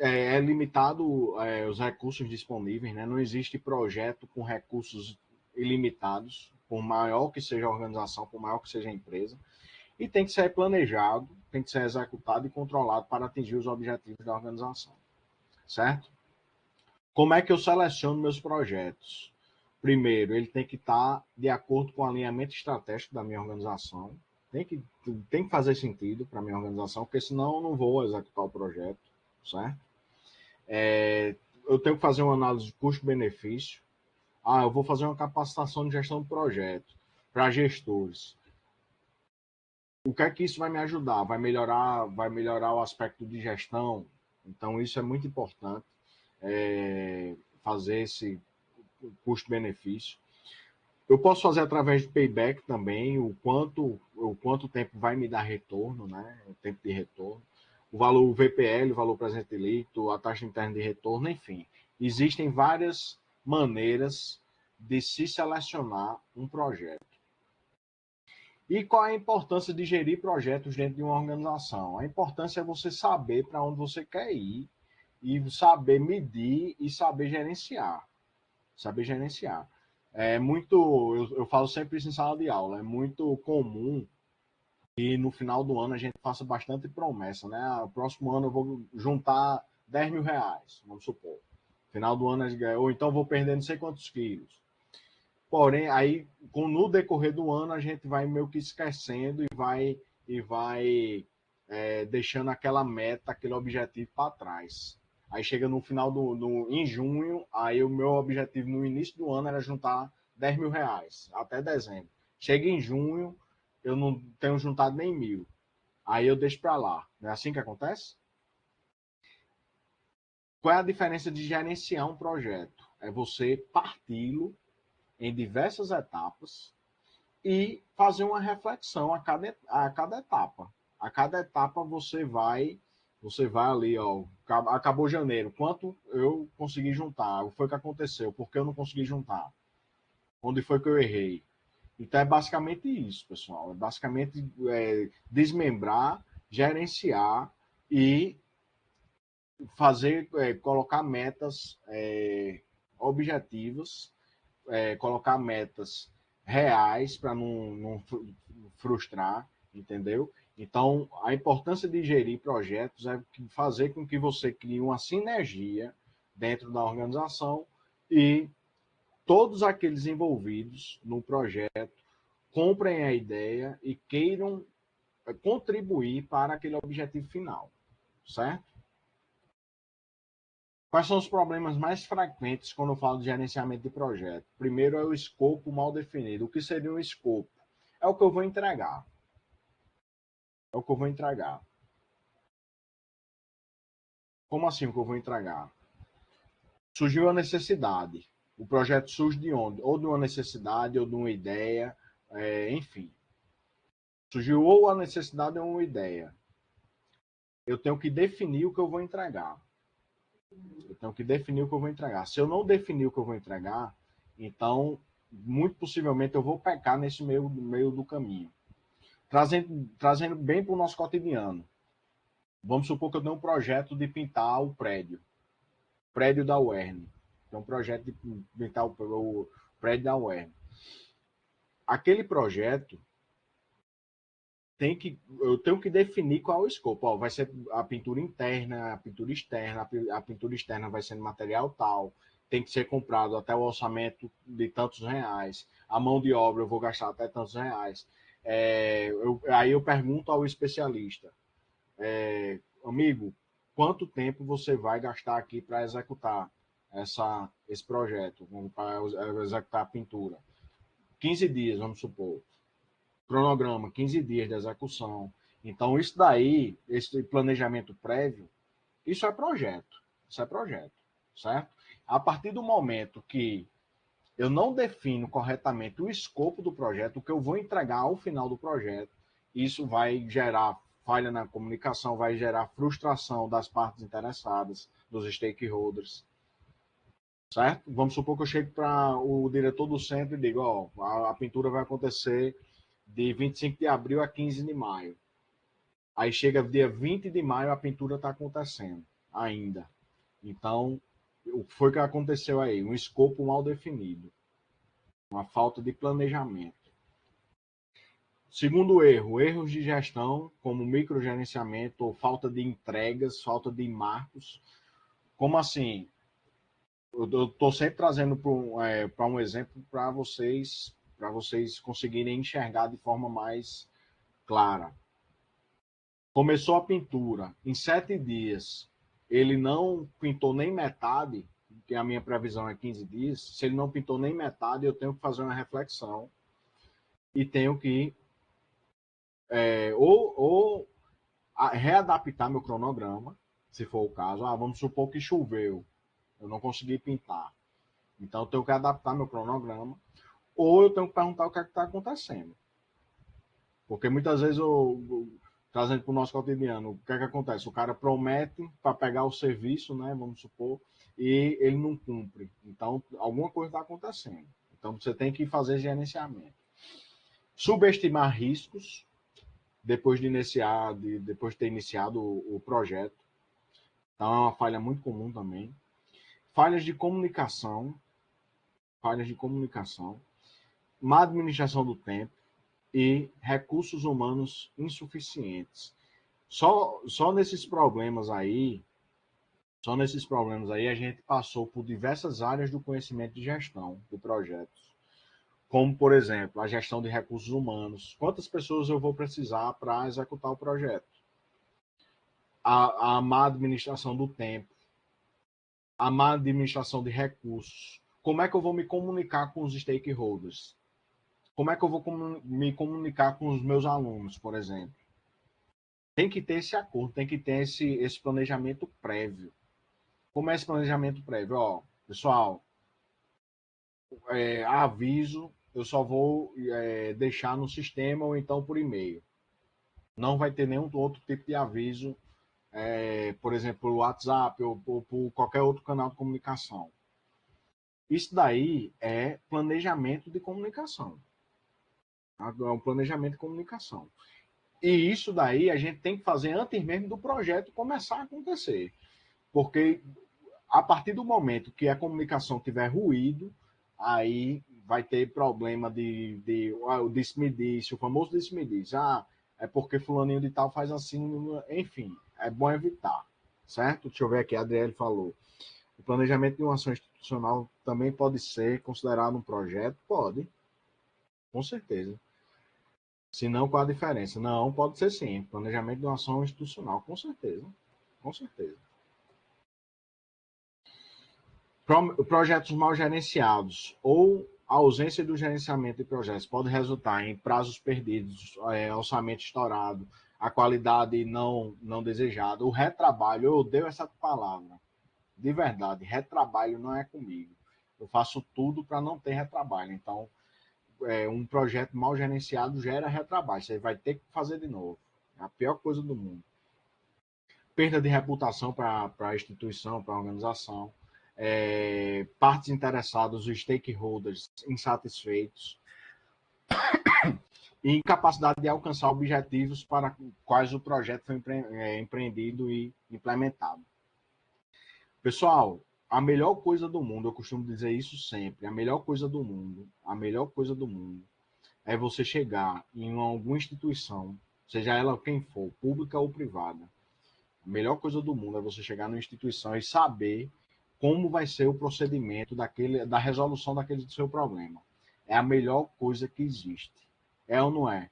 É limitado os recursos disponíveis, né? Não existe projeto com recursos ilimitados, por maior que seja a organização, por maior que seja a empresa, e tem que ser planejado, tem que ser executado e controlado para atingir os objetivos da organização, certo? Como é que eu seleciono meus projetos? Primeiro, ele tem que estar de acordo com o alinhamento estratégico da minha organização, tem que fazer sentido para a minha organização, porque senão eu não vou executar o projeto, certo? Eu tenho que fazer uma análise de custo-benefício. Eu vou fazer uma capacitação de gestão do projeto para gestores. O que é que isso vai me ajudar? Vai melhorar o aspecto de gestão. Então, isso é muito importante, fazer esse custo-benefício. Eu posso fazer através de payback também, o quanto tempo vai me dar retorno, né? O tempo de retorno. O valor o VPL, o valor presente líquido, a taxa interna de retorno, enfim. Existem várias maneiras de se selecionar um projeto. E qual é a importância de gerir projetos dentro de uma organização? A importância é você saber para onde você quer ir e saber medir e saber gerenciar. Saber gerenciar. Eu falo sempre isso em sala de aula, é muito comum que no final do ano a gente faça bastante promessa, né? Próximo ano eu vou juntar 10 mil reais, vamos supor. Final do ano, ou então vou perder não sei quantos quilos. Porém, aí, no decorrer do ano, a gente vai meio que esquecendo e vai deixando aquela meta, aquele objetivo para trás. Aí chega no final em junho, aí o meu objetivo no início do ano era juntar 10 mil reais, até dezembro. Chega em junho, eu não tenho juntado nem 1.000. Aí eu deixo para lá. Não é assim que acontece? Qual é a diferença de gerenciar um projeto? É você parti-lo em diversas etapas e fazer uma reflexão a cada etapa. A cada etapa você vai ali, ó, acabou janeiro, quanto eu consegui juntar? O que foi que aconteceu? Por que eu não consegui juntar? Onde foi que eu errei? Então é basicamente isso, pessoal. É basicamente desmembrar, gerenciar e colocar metas objetivas, colocar metas reais para não frustrar, entendeu? Então, a importância de gerir projetos é fazer com que você crie uma sinergia dentro da organização e todos aqueles envolvidos no projeto comprem a ideia e queiram contribuir para aquele objetivo final, certo? Quais são os problemas mais frequentes quando eu falo de gerenciamento de projeto? Primeiro é o escopo mal definido. O que seria um escopo? É o que eu vou entregar. É o que eu vou entregar. Como assim o que eu vou entregar? Surgiu a necessidade. O projeto surge de onde? Ou de uma necessidade, ou de uma ideia, enfim. Surgiu ou a necessidade ou uma ideia. Eu tenho que definir o que eu vou entregar. Eu tenho que definir o que eu vou entregar. Se eu não definir o que eu vou entregar, então, muito possivelmente, eu vou pecar nesse meio do caminho. Trazendo bem para o nosso cotidiano. Vamos supor que eu tenho um projeto de pintar o prédio da UERN. Tem um projeto de pintar o prédio da UERN. Aquele projeto eu tenho que definir qual é o escopo. Ó, vai ser a pintura interna, a pintura externa, a pintura externa vai ser no material tal, tem que ser comprado até o orçamento de tantos reais, a mão de obra eu vou gastar até tantos reais. Aí eu pergunto ao especialista, amigo, quanto tempo você vai gastar aqui para executar esse projeto, para executar a pintura? 15 dias, vamos supor. Cronograma, 15 dias de execução. Então, isso daí, esse planejamento prévio, isso é projeto. Isso é projeto, certo? A partir do momento que eu não defino corretamente o escopo do projeto, o que eu vou entregar ao final do projeto, isso vai gerar falha na comunicação, vai gerar frustração das partes interessadas, dos stakeholders, certo? Vamos supor que eu chegue para o diretor do centro e digo, ó, a pintura vai acontecer de 25 de abril a 15 de maio. Aí chega dia 20 de maio, a pintura está acontecendo ainda. Então, o que foi que aconteceu aí? Um escopo mal definido, uma falta de planejamento. Segundo erro, erros de gestão, como microgerenciamento ou falta de entregas, falta de marcos. Como assim? Eu estou sempre trazendo para um exemplo para vocês conseguirem enxergar de forma mais clara. Começou a pintura, em 7 dias, ele não pintou nem metade, que a minha previsão é 15 dias, se ele não pintou nem metade, eu tenho que fazer uma reflexão e tenho que ou readaptar meu cronograma, se for o caso. Vamos supor que choveu, eu não consegui pintar. Então eu tenho que adaptar meu cronograma, ou eu tenho que perguntar o que é que está acontecendo. Porque muitas vezes trazendo para o nosso cotidiano, o que é que acontece? O cara promete para pegar o serviço, né? Vamos supor, e ele não cumpre. Então, alguma coisa está acontecendo. Então, você tem que fazer gerenciamento. Subestimar riscos depois de ter iniciado o projeto. Então, é uma falha muito comum também. Falhas de comunicação, má administração do tempo e recursos humanos insuficientes. Só nesses problemas aí, a gente passou por diversas áreas do conhecimento de gestão de projetos, como, por exemplo, a gestão de recursos humanos. Quantas pessoas eu vou precisar para executar o projeto? A má administração do tempo, a má administração de recursos. Como é que eu vou me comunicar com os stakeholders? Como é que eu vou me comunicar com os meus alunos, por exemplo? Tem que ter esse acordo, tem que ter esse planejamento prévio. Como é esse planejamento prévio? Pessoal, aviso, eu só vou deixar no sistema ou então por e-mail. Não vai ter nenhum outro tipo de aviso, por exemplo, o WhatsApp ou por qualquer outro canal de comunicação. Isso daí é planejamento de comunicação. É um planejamento de comunicação. E isso daí a gente tem que fazer antes mesmo do projeto começar a acontecer. Porque a partir do momento que a comunicação tiver ruído, aí vai ter problema o disse-me-disse, o famoso disse-me-disse. É porque fulaninho de tal faz assim, enfim, é bom evitar, certo? Deixa eu ver aqui, a Adriele falou. O planejamento de uma ação institucional também pode ser considerado um projeto? Pode, com certeza. Se não, qual a diferença? Não, pode ser sim. Planejamento de uma ação institucional, com certeza. Com certeza. Projetos mal gerenciados ou a ausência do gerenciamento de projetos pode resultar em prazos perdidos, orçamento estourado, a qualidade não desejada, o retrabalho. Eu odeio essa palavra. De verdade, retrabalho não é comigo. Eu faço tudo para não ter retrabalho. Então, um projeto mal gerenciado gera retrabalho. Você vai ter que fazer de novo. É a pior coisa do mundo. Perda de reputação para a instituição, para a organização. Partes interessadas, os stakeholders insatisfeitos. E incapacidade de alcançar objetivos para quais o projeto foi empreendido e implementado. Pessoal, a melhor coisa do mundo, eu costumo dizer isso sempre, a melhor coisa do mundo é você chegar em alguma instituição, seja ela quem for, pública ou privada. A melhor coisa do mundo é você chegar numa instituição e saber como vai ser o procedimento da resolução daquele seu problema. É a melhor coisa que existe. É ou não é?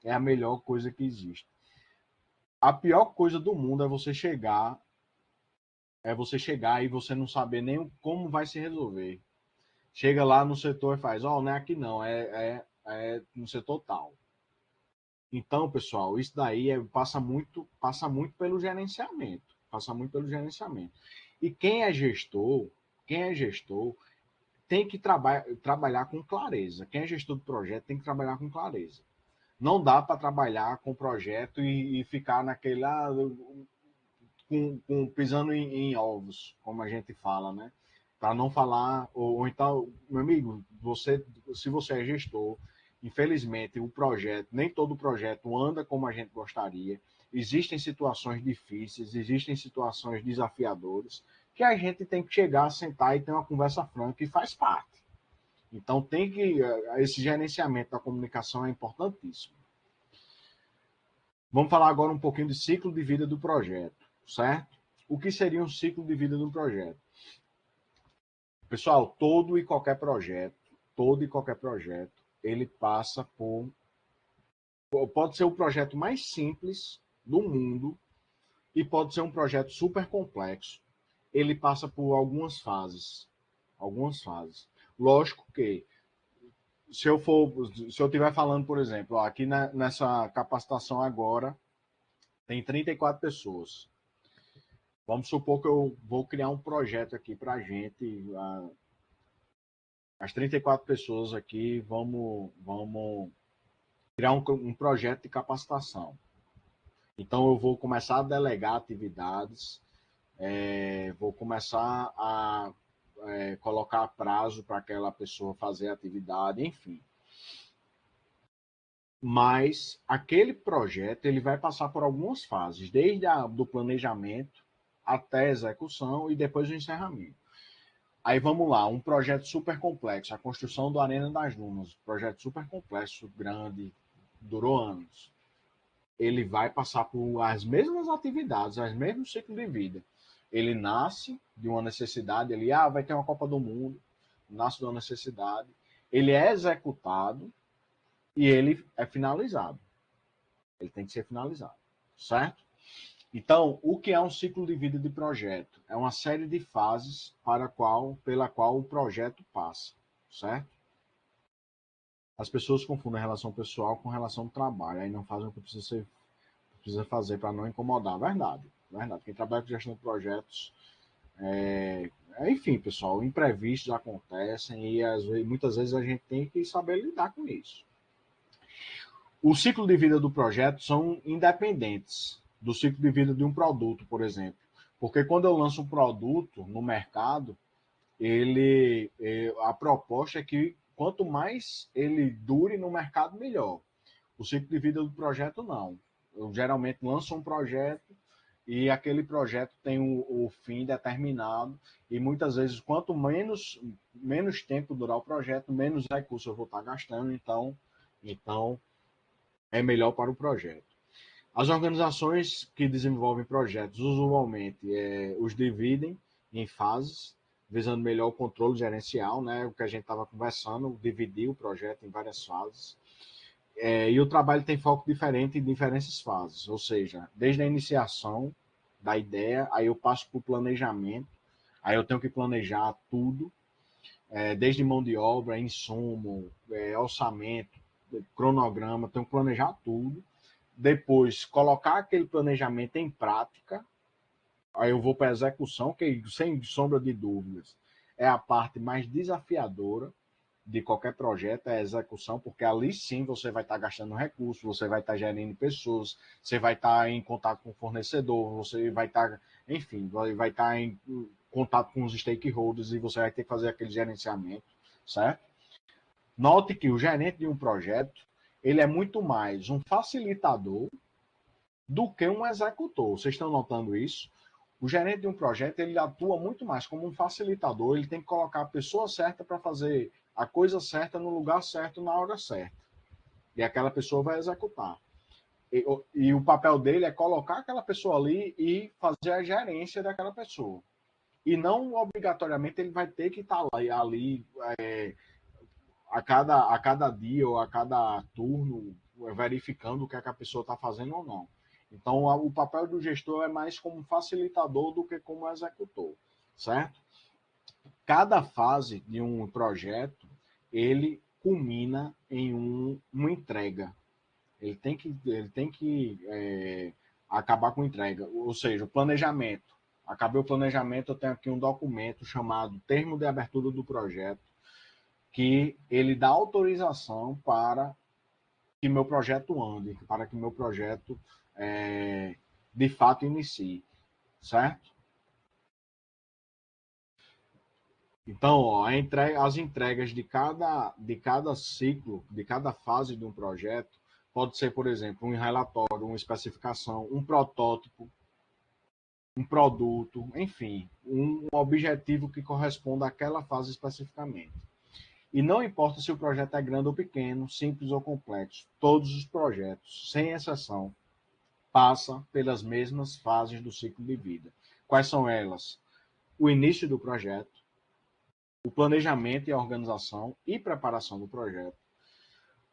É a melhor coisa que existe. A pior coisa do mundo é você chegar e você não saber nem como vai se resolver. Chega lá no setor e faz, não é aqui não, é no setor tal. Então, pessoal, isso daí passa muito pelo gerenciamento. Passa muito pelo gerenciamento. E quem é gestor tem que trabalhar com clareza. Quem é gestor do projeto tem que trabalhar com clareza. Não dá para trabalhar com o projeto e ficar naquele pisando em ovos, como a gente fala, né? Para não falar, ou então, meu amigo, se você é gestor, infelizmente, nem todo projeto anda como a gente gostaria. Existem situações difíceis, existem situações desafiadoras, que a gente tem que chegar, sentar e ter uma conversa franca, e faz parte. Então, esse gerenciamento da comunicação é importantíssimo. Vamos falar agora um pouquinho de ciclo de vida do projeto, certo? O que seria um ciclo de vida do projeto? Pessoal, todo e qualquer projeto, ele passa por... Pode ser o projeto mais simples do mundo e pode ser um projeto super complexo. Ele passa por algumas fases. Lógico que, se eu estiver falando, por exemplo, aqui nessa capacitação agora, tem 34 pessoas. Vamos supor que eu vou criar um projeto aqui para a gente. As 34 pessoas aqui, vamos criar um projeto de capacitação. Então, eu vou começar a delegar atividades, vou começar a colocar prazo para aquela pessoa fazer a atividade, enfim. Mas aquele projeto ele vai passar por algumas fases, desde do planejamento até a execução e depois o encerramento. Aí vamos lá, um projeto super complexo, a construção do Arena das Dunas, projeto super complexo, grande, durou anos. Ele vai passar por as mesmas atividades, os mesmos ciclos de vida. Ele nasce de uma necessidade, vai ter uma Copa do Mundo, nasce de uma necessidade, ele é executado e ele é finalizado. Ele tem que ser finalizado, certo? Então, o que é um ciclo de vida de projeto? É uma série de fases pela qual o projeto passa, certo? As pessoas confundem a relação pessoal com a relação do trabalho, aí não fazem o que precisa fazer para não incomodar. Verdade. Quem trabalha com gestão de projetos, enfim, pessoal, imprevistos acontecem e muitas vezes a gente tem que saber lidar com isso. O ciclo de vida do projeto são independentes do ciclo de vida de um produto, por exemplo. Porque quando eu lanço um produto no mercado, a proposta é que quanto mais ele dure no mercado, melhor. O ciclo de vida do projeto, não. Eu geralmente lanço um projeto e aquele projeto tem o fim determinado e muitas vezes quanto menos tempo durar o projeto, menos recursos eu vou estar gastando, então é melhor para o projeto. As organizações que desenvolvem projetos usualmente os dividem em fases, visando melhor o controle gerencial, né? O que a gente estava conversando, dividir o projeto em várias fases. E o trabalho tem foco diferente em diferentes fases, ou seja, desde a iniciação da ideia, aí eu passo para o planejamento, aí eu tenho que planejar tudo, desde mão de obra, insumo, orçamento, cronograma, tenho que planejar tudo. Depois, colocar aquele planejamento em prática, aí eu vou para a execução, que, sem sombra de dúvidas, é a parte mais desafiadora de qualquer projeto, é a execução, porque ali sim você vai estar gastando recursos, você vai estar gerindo pessoas, você vai estar em contato com o fornecedor, você vai estar, enfim, vai estar em contato com os stakeholders e você vai ter que fazer aquele gerenciamento, certo? Note que o gerente de um projeto, ele é muito mais um facilitador do que um executor. Vocês estão notando isso? O gerente de um projeto, ele atua muito mais como um facilitador, ele tem que colocar a pessoa certa para fazer a coisa certa no lugar certo, na hora certa. E aquela pessoa vai executar. E o papel dele é colocar aquela pessoa ali e fazer a gerência daquela pessoa. E não obrigatoriamente ele vai ter que estar ali a cada dia ou a cada turno verificando o que a pessoa está fazendo ou não. Então, o papel do gestor é mais como facilitador do que como executor, certo? Cada fase de um projeto, ele culmina em uma entrega. Ele tem que acabar com entrega, ou seja, o planejamento. Acabei o planejamento, eu tenho aqui um documento chamado Termo de Abertura do Projeto, que ele dá autorização para que meu projeto ande, para que meu projeto de fato inicie, certo? Então, ó, as entregas de cada ciclo, de cada fase de um projeto, pode ser, por exemplo, um relatório, uma especificação, um protótipo, um produto, enfim, um objetivo que corresponda àquela fase especificamente. E não importa se o projeto é grande ou pequeno, simples ou complexo, todos os projetos, sem exceção, passam pelas mesmas fases do ciclo de vida. Quais são elas? O início do projeto, o planejamento e a organização e preparação do projeto,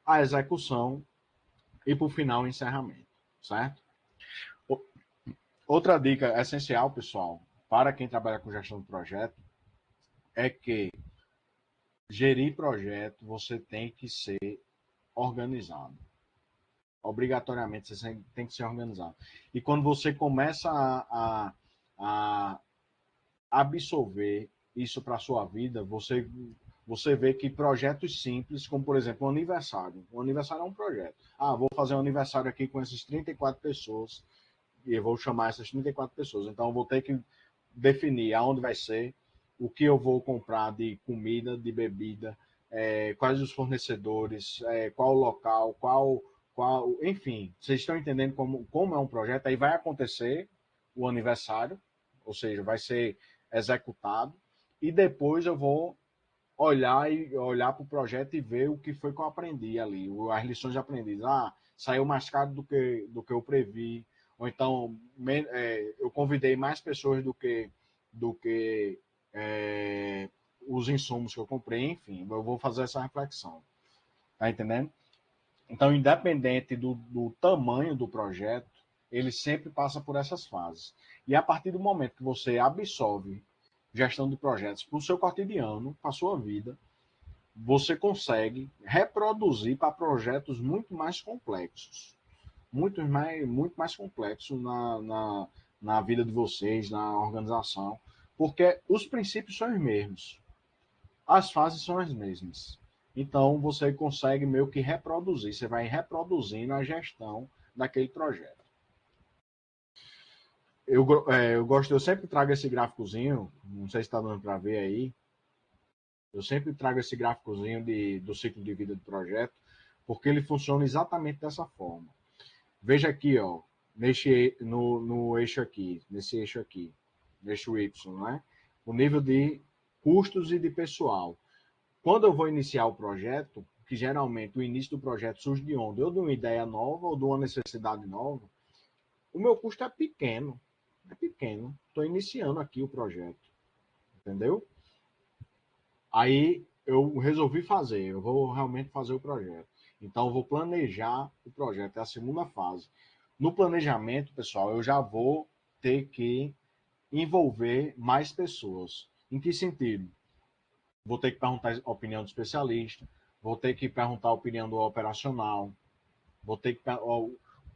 a execução e, por final, o encerramento, certo? Outra dica essencial, pessoal, para quem trabalha com gestão de projeto, é que gerir projeto você tem que ser organizado. Obrigatoriamente você tem que ser organizado. E quando você começa a absorver isso para a sua vida, você vê que projetos simples, como por exemplo o aniversário. O aniversário é um projeto. Ah, vou fazer um aniversário aqui com essas 34 pessoas e eu vou chamar essas 34 pessoas. Então eu vou ter que definir aonde vai ser, o que eu vou comprar de comida, de bebida, quais os fornecedores, qual o local, enfim, vocês estão entendendo como é um projeto, aí vai acontecer o aniversário, ou seja, vai ser executado, e depois eu vou olhar para o projeto e ver o que foi que eu aprendi ali, as lições aprendidas. Ah, saiu mais caro do que eu previ, ou então eu convidei mais pessoas do que os insumos que eu comprei, enfim, eu vou fazer essa reflexão. Tá entendendo? Então, independente do tamanho do projeto, ele sempre passa por essas fases. E a partir do momento que você absorve gestão de projetos para o seu cotidiano, para a sua vida, você consegue reproduzir para projetos muito mais complexos. Muito mais complexos na vida de vocês, na organização, porque os princípios são os mesmos, as fases são as mesmas. Então, você consegue meio que reproduzir, você vai reproduzindo a gestão daquele projeto. Eu sempre trago esse gráficozinho, não sei se está dando para ver aí, eu sempre trago esse gráficozinho do ciclo de vida do projeto, porque ele funciona exatamente dessa forma. Veja aqui, ó, no eixo aqui, nesse eixo aqui, eixo Y, né? O nível de custos e de pessoal. Quando eu vou iniciar o projeto, que geralmente o início do projeto surge de onde? Ou de uma ideia nova, ou de uma necessidade nova, o meu custo é pequeno. É pequeno. Estou iniciando aqui o projeto. Entendeu? Aí eu resolvi fazer, eu vou realmente fazer o projeto. Então eu vou planejar o projeto, é a segunda fase. No planejamento, pessoal, eu já vou ter que envolver mais pessoas. Em que sentido? Vou ter que perguntar a opinião do especialista, vou ter que perguntar a opinião do operacional, vou ter que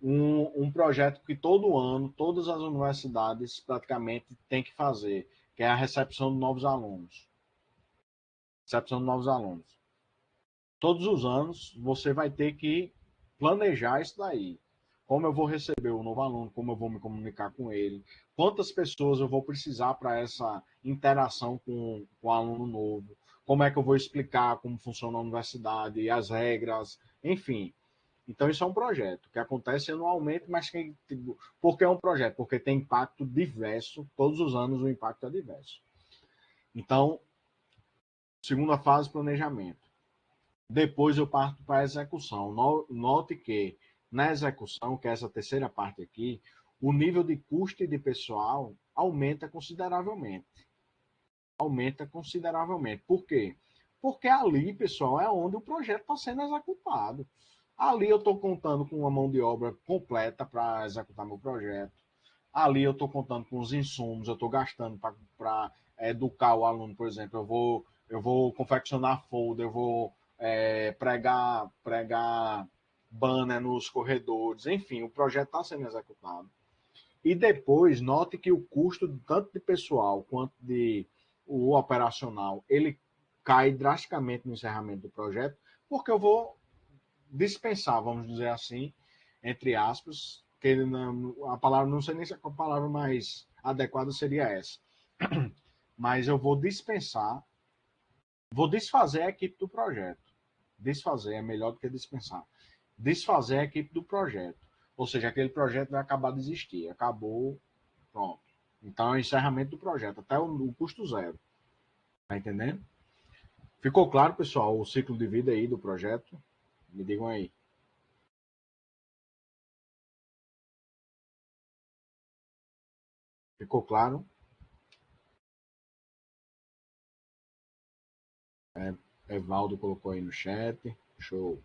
um projeto que todo ano, todas as universidades praticamente têm que fazer, que é a recepção de novos alunos. Recepção de novos alunos. Todos os anos você vai ter que planejar isso daí. Como eu vou receber o novo aluno, como eu vou me comunicar com ele, quantas pessoas eu vou precisar para essa interação com o aluno novo, como é que eu vou explicar como funciona a universidade, as regras, enfim. Então, isso é um projeto que acontece anualmente, mas por que é um projeto? Porque tem impacto diverso, todos os anos o impacto é diverso. Então, segunda fase, planejamento. Depois eu parto para a execução. Note que na execução, que é essa terceira parte aqui, o nível de custo e de pessoal aumenta consideravelmente. Aumenta consideravelmente. Por quê? Porque ali, pessoal, é onde o projeto está sendo executado. Ali eu estou contando com uma mão de obra completa para executar meu projeto. Ali eu estou contando com os insumos, eu estou gastando para educar o aluno, por exemplo. Eu vou confeccionar folder, eu vou pregar banner nos corredores, enfim, o projeto está sendo executado. E depois, note que o custo, tanto de pessoal quanto de o operacional, ele cai drasticamente no encerramento do projeto, porque eu vou dispensar, vamos dizer assim, entre aspas, que ele não, a palavra, não sei nem se a palavra mais adequada seria essa, mas eu vou dispensar Vou desfazer a equipe do projeto. Desfazer é melhor do que dispensar. Desfazer a equipe do projeto. Ou seja, aquele projeto vai acabar de existir. Acabou, pronto. Então é o encerramento do projeto, até o custo zero. Tá entendendo? Ficou claro, pessoal, o ciclo de vida aí do projeto? Me digam aí. Ficou claro? Evaldo colocou aí no chat. Show.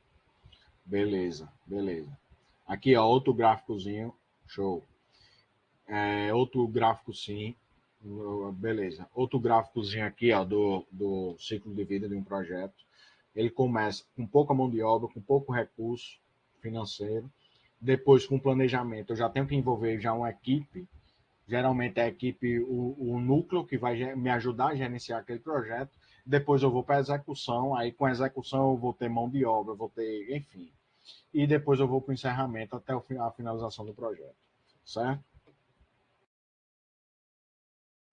Beleza, beleza. Aqui, ó, outro gráficozinho. Show. Outro gráfico, sim. Beleza. Outro gráficozinho aqui, ó, do ciclo de vida de um projeto. Ele começa com pouca mão de obra, com pouco recurso financeiro. Depois, com planejamento, eu já tenho que envolver já uma equipe. Geralmente é a equipe, o núcleo que vai me ajudar a gerenciar aquele projeto. Depois eu vou para a execução. Aí, com a execução, eu vou ter mão de obra, vou ter, enfim. E depois eu vou para o encerramento até a finalização do projeto. Certo?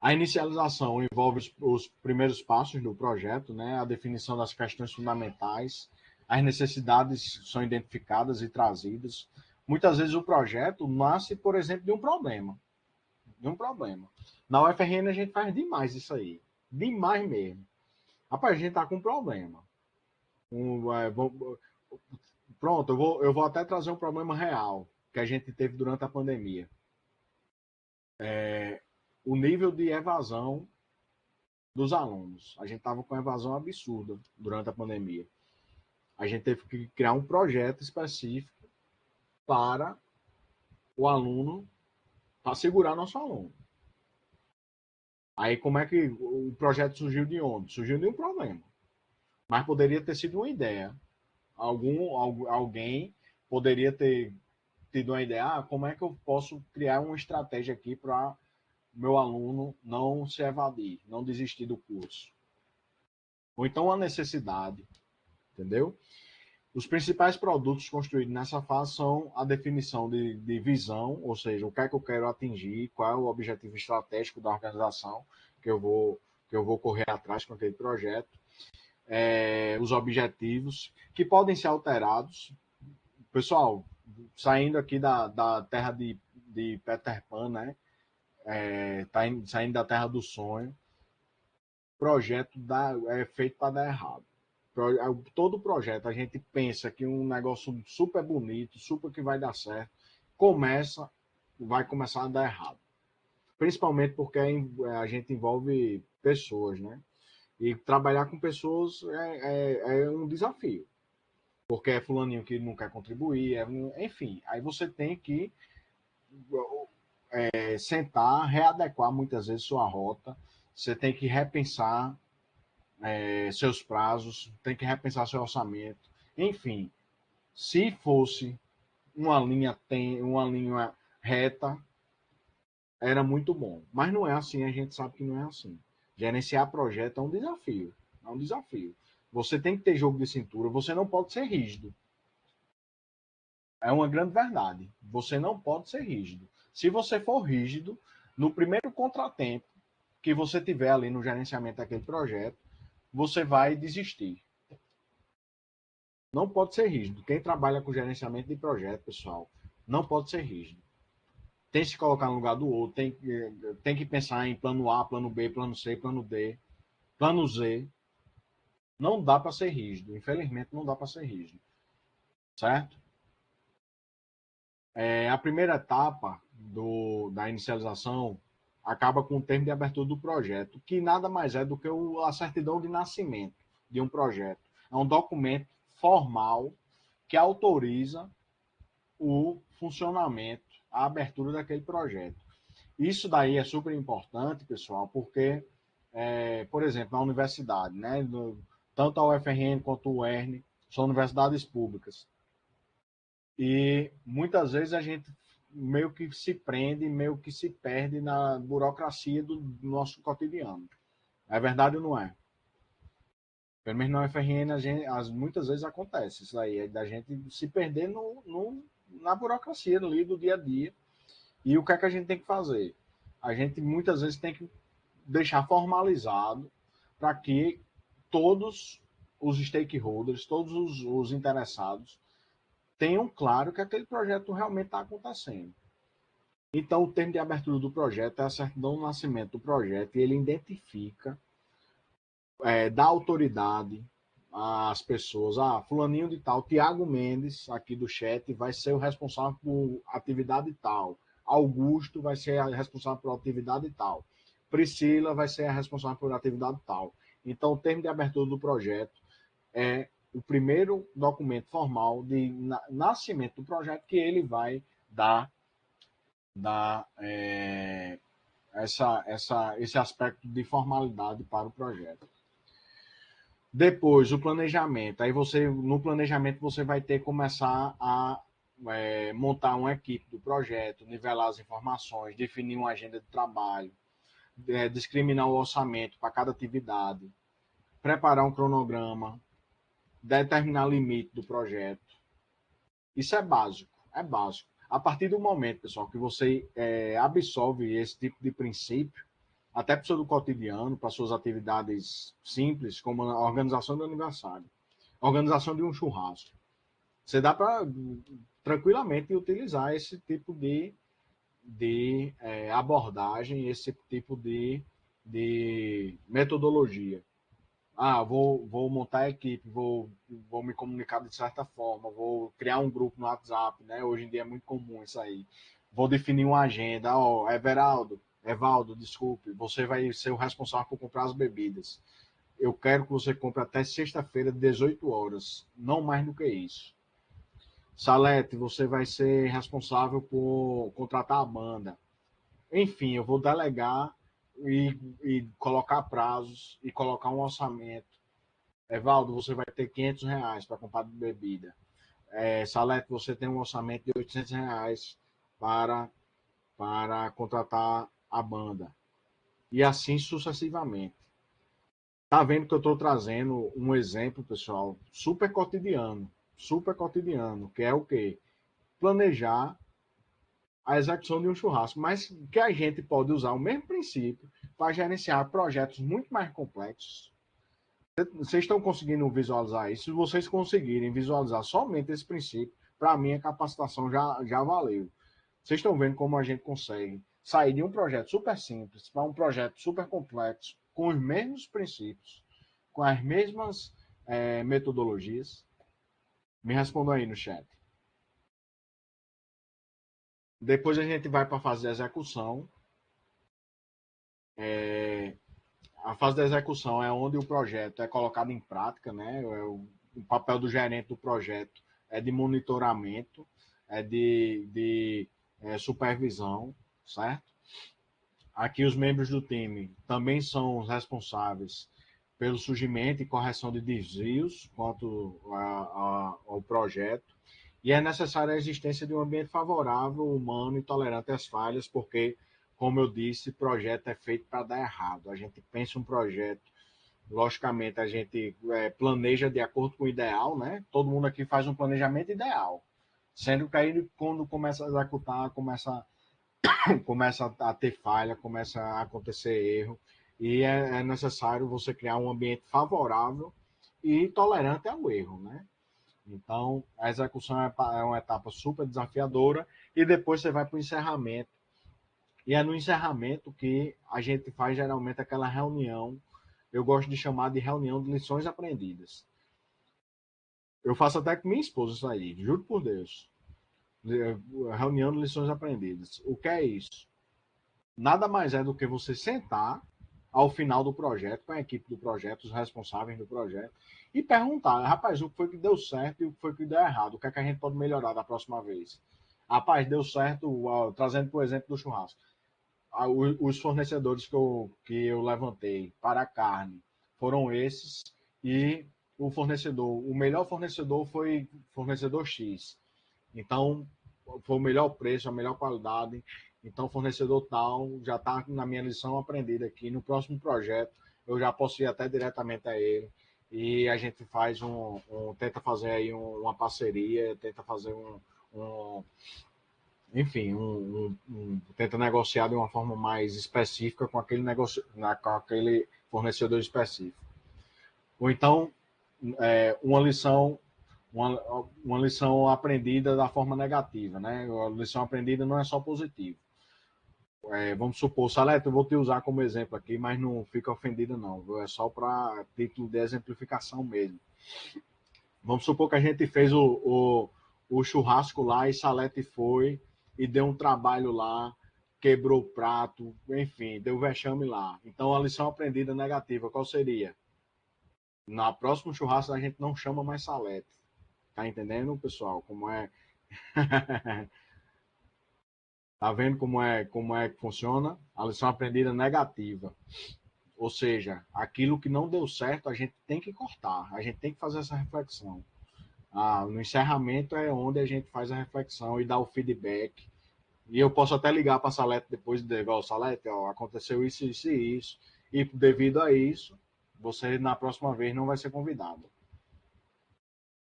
A inicialização envolve os primeiros passos do projeto, né? A definição das questões fundamentais, as necessidades são identificadas e trazidas. Muitas vezes o projeto nasce, por exemplo, de um problema. De um problema. Na UFRN a gente faz demais isso aí. Demais mesmo. Rapaz, a gente tá com um problema. Pronto, eu vou até trazer um problema real que a gente teve durante a pandemia. O nível de evasão dos alunos. A gente estava com evasão absurda durante a pandemia. A gente teve que criar um projeto específico para o aluno, para segurar nosso aluno. Aí como é que o projeto surgiu de onde? Surgiu de um problema. Mas poderia ter sido uma ideia. Alguém poderia ter tido uma ideia, como é que eu posso criar uma estratégia aqui para meu aluno não se evadir, não desistir do curso. Ou então a necessidade, entendeu? Os principais produtos construídos nessa fase são a definição de visão, ou seja, o que é que eu quero atingir, qual é o objetivo estratégico da organização que eu vou correr atrás com aquele projeto, os objetivos, que podem ser alterados. Pessoal, saindo aqui da terra de Peter Pan, né? Saindo da terra do sonho, o projeto é feito para dar errado. Todo projeto a gente pensa que um negócio super bonito, super que vai dar certo, vai começar a dar errado. Principalmente porque a gente envolve pessoas, né? E trabalhar com pessoas é um desafio. Porque é fulaninho que não quer contribuir, enfim. Aí você tem que sentar, readequar muitas vezes sua rota, você tem que repensar seus prazos, tem que repensar seu orçamento. Enfim, se fosse uma linha reta, era muito bom. Mas não é assim, a gente sabe que não é assim. Gerenciar projeto é um desafio. É um desafio. Você tem que ter jogo de cintura, você não pode ser rígido. É uma grande verdade. Você não pode ser rígido. Se você for rígido, no primeiro contratempo que você tiver ali no gerenciamento daquele projeto, você vai desistir. Não pode ser rígido. Quem trabalha com gerenciamento de projeto, pessoal, não pode ser rígido. Tem que se colocar no lugar do outro, tem que pensar em plano A, plano B, plano C, plano D, plano Z. Não dá para ser rígido. Infelizmente, não dá para ser rígido. Certo? A primeira etapa da inicialização acaba com o termo de abertura do projeto, que nada mais é do que a certidão de nascimento de um projeto. É um documento formal que autoriza o funcionamento, a abertura daquele projeto. Isso daí é super importante, pessoal, porque, por exemplo, na universidade, né, tanto a UFRN quanto o UERN são universidades públicas. E muitas vezes a gente meio que se prende, meio que se perde na burocracia do nosso cotidiano. É verdade ou não é? Pelo menos na UFRN, muitas vezes acontece isso aí, é da gente se perder na burocracia ali do dia a dia. E o que é que a gente tem que fazer? A gente muitas vezes tem que deixar formalizado para que todos os stakeholders, todos os interessados, tenham claro que aquele projeto realmente está acontecendo. Então, o termo de abertura do projeto é a certidão do nascimento do projeto e ele identifica, dá autoridade às pessoas. Fulaninho de tal, Tiago Mendes, aqui do chat, vai ser o responsável por atividade tal. Augusto vai ser a responsável por atividade tal. Priscila vai ser a responsável por atividade tal. Então, o termo de abertura do projeto é o primeiro documento formal de nascimento do projeto que ele vai dar esse aspecto de formalidade para o projeto. Depois, o planejamento. Aí no planejamento, você vai ter que começar a montar uma equipe do projeto, nivelar as informações, definir uma agenda de trabalho, discriminar o orçamento para cada atividade, preparar um cronograma, determinar o limite do projeto. Isso é básico, é básico. A partir do momento, pessoal, que você absorve esse tipo de princípio, até para o seu cotidiano, para suas atividades simples, como a organização do aniversário, a organização de um churrasco, você dá para tranquilamente utilizar esse tipo de abordagem, esse tipo de metodologia. Vou montar a equipe, vou me comunicar de certa forma, vou criar um grupo no WhatsApp, né? Hoje em dia é muito comum isso aí. Vou definir uma agenda. Evaldo, desculpe, você vai ser o responsável por comprar as bebidas. Eu quero que você compre até sexta-feira, 18 horas. Não mais do que isso. Salete, você vai ser responsável por contratar a banda. Enfim, eu vou delegar e colocar prazos e colocar um orçamento. Evaldo, você vai ter R$ 500 para comprar bebida. Salete, você tem um orçamento de R$ 800 para contratar a banda. E assim sucessivamente. Tá vendo que eu estou trazendo um exemplo, pessoal, super cotidiano, que é o quê? Planejar a execução de um churrasco, mas que a gente pode usar o mesmo princípio para gerenciar projetos muito mais complexos. Vocês estão conseguindo visualizar isso? Se vocês conseguirem visualizar somente esse princípio, para mim a capacitação já valeu. Vocês estão vendo como a gente consegue sair de um projeto super simples para um projeto super complexo, com os mesmos princípios, com as mesmas metodologias? Me respondam aí no chat. Depois a gente vai para a fase de execução. A fase da execução é onde o projeto é colocado em prática, né? O papel do gerente do projeto é de monitoramento, é de supervisão, certo? Aqui os membros do time também são os responsáveis pelo surgimento e correção de desvios quanto ao projeto. E é necessária a existência de um ambiente favorável, humano e tolerante às falhas, porque, como eu disse, projeto é feito para dar errado. A gente pensa um projeto, logicamente, a gente planeja de acordo com o ideal, né? Todo mundo aqui faz um planejamento ideal. Sendo que aí, quando começa a executar, começa a ter falha, começa a acontecer erro, e é necessário você criar um ambiente favorável e tolerante ao erro, né? Então, a execução é uma etapa super desafiadora e depois você vai para o encerramento. E é no encerramento que a gente faz geralmente aquela reunião, eu gosto de chamar de reunião de lições aprendidas. Eu faço até com minha esposa isso aí, juro por Deus. Reunião de lições aprendidas. O que é isso? Nada mais é do que você sentar ao final do projeto, com a equipe do projeto, os responsáveis do projeto, e perguntar, rapaz, o que foi que deu certo e o que foi que deu errado? O que é que a gente pode melhorar da próxima vez? Rapaz, deu certo, trazendo por exemplo do churrasco. Os fornecedores que eu levantei para a carne foram esses, e o melhor fornecedor foi fornecedor X. Então, foi o melhor preço, a melhor qualidade. Então, fornecedor tal já está na minha lição aprendida aqui. No próximo projeto, eu já posso ir até diretamente a ele. E a gente faz tenta fazer aí uma parceria, tenta fazer enfim, tenta negociar de uma forma mais específica com aquele fornecedor específico. Ou então, uma lição uma lição aprendida da forma negativa, né? A lição aprendida não é só positiva. Vamos supor, Salete, eu vou te usar como exemplo aqui, mas não fica ofendido não, é só para título de exemplificação mesmo. Vamos supor que a gente fez o churrasco lá e Salete foi e deu um trabalho lá, quebrou o prato, enfim, deu vexame lá. Então a lição aprendida negativa, qual seria? Na próxima churrasco a gente não chama mais Salete. Tá entendendo, pessoal? Como é? Tá vendo como é que funciona? A lição aprendida negativa. Ou seja, aquilo que não deu certo, a gente tem que cortar, a gente tem que fazer essa reflexão. No encerramento é onde a gente faz a reflexão e dá o feedback. E eu posso até ligar para a Salete depois de dizer, Salete, aconteceu isso, isso e isso. E devido a isso, você na próxima vez não vai ser convidado.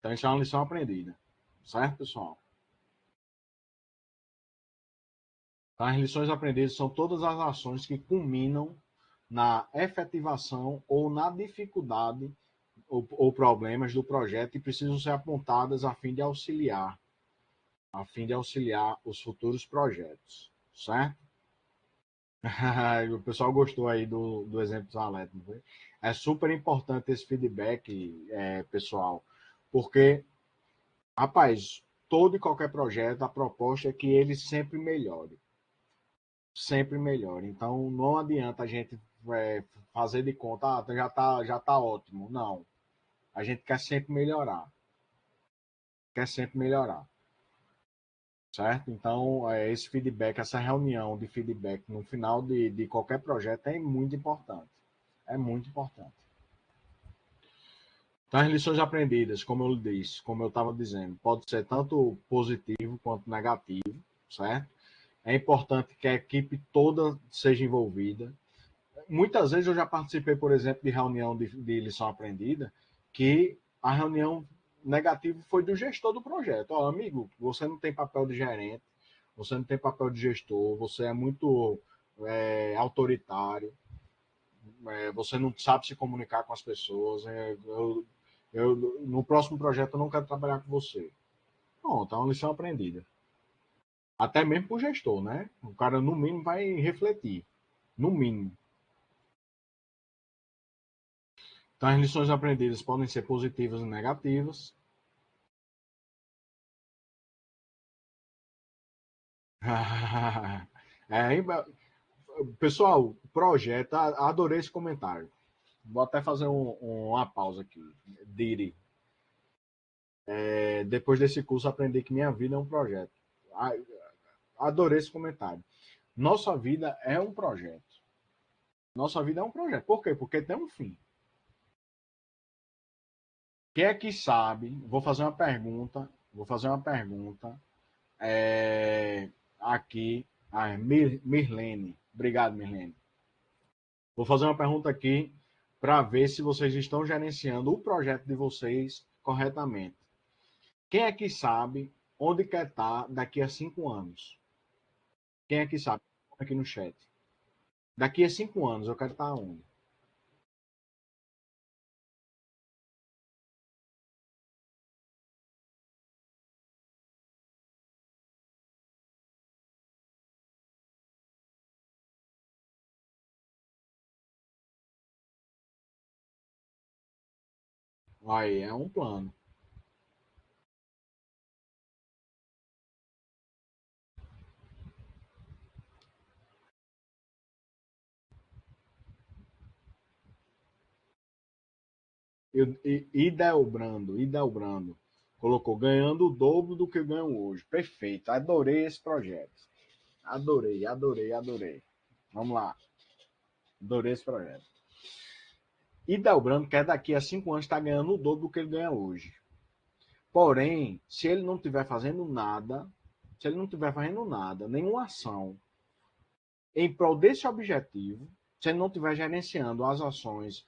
Então isso é uma lição aprendida. Certo, pessoal? As lições aprendidas são todas as ações que culminam na efetivação ou na dificuldade ou problemas do projeto e precisam ser apontadas a fim de auxiliar os futuros projetos, certo? O pessoal gostou aí do exemplo do Salete, não foi? É super importante esse feedback, pessoal, porque, rapaz, todo e qualquer projeto, a proposta é que ele sempre melhore. Sempre melhore. Então, não adianta a gente fazer de conta, já tá ótimo. Não. A gente quer sempre melhorar. Quer sempre melhorar. Certo? Então, esse feedback, essa reunião de feedback no final de qualquer projeto é muito importante. É muito importante. Então, as lições aprendidas, como eu disse, como eu estava dizendo, pode ser tanto positivo quanto negativo, certo? É importante que a equipe toda seja envolvida. Muitas vezes eu já participei, por exemplo, de reunião de lição aprendida, que a reunião negativa foi do gestor do projeto. Amigo, você não tem papel de gerente, você não tem papel de gestor, você é muito autoritário, você não sabe se comunicar com as pessoas. No próximo projeto eu não quero trabalhar com você. Pronto, é uma lição aprendida. Até mesmo para o gestor, né? O cara, no mínimo, vai refletir. No mínimo. Então, as lições aprendidas podem ser positivas e negativas. É, pessoal, projeto, adorei esse comentário. Vou até fazer uma pausa aqui. Diri, depois desse curso aprendi que minha vida é um projeto. Adorei esse comentário. Nossa vida é um projeto. Nossa vida é um projeto. Por quê? Porque tem um fim. Quem é que sabe? Vou fazer uma pergunta. Vou fazer uma pergunta aqui. Mirlene. Obrigado, Mirlene. Vou fazer uma pergunta aqui para ver se vocês estão gerenciando o projeto de vocês corretamente. Quem é que sabe onde quer estar daqui a 5 anos? Quem é que sabe? Aqui no chat. Daqui a 5 anos eu quero estar onde? Aí é um plano. Idelbrando. Colocou ganhando o dobro do que ganham hoje. Perfeito. Adorei esse projeto. Adorei, adorei, adorei. Vamos lá. Adorei esse projeto. Idelbrando quer daqui a 5 anos estar ganhando o dobro do que ele ganha hoje. Porém, se ele não estiver fazendo nada, se ele não estiver fazendo nada, nenhuma ação em prol desse objetivo, se ele não estiver gerenciando as ações,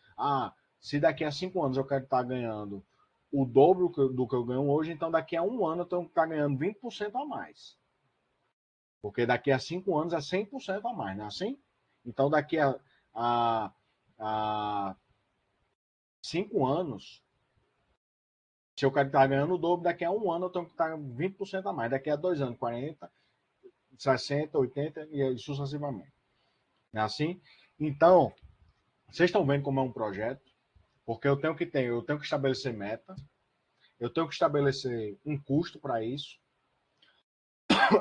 se daqui a 5 anos eu quero estar ganhando o dobro do que eu ganho hoje, então daqui a um ano eu tenho que estar ganhando 20% a mais. Porque daqui a 5 anos é 100% a mais, não é assim? Então daqui a 5 anos, se eu quero estar ganhando o dobro, daqui a um ano eu tenho que estar 20% a mais. Daqui a 2 anos, 40, 60, 80 e sucessivamente. Não é assim? Então, vocês estão vendo como é um projeto? Porque eu tenho que estabelecer meta, eu tenho que estabelecer um custo para isso.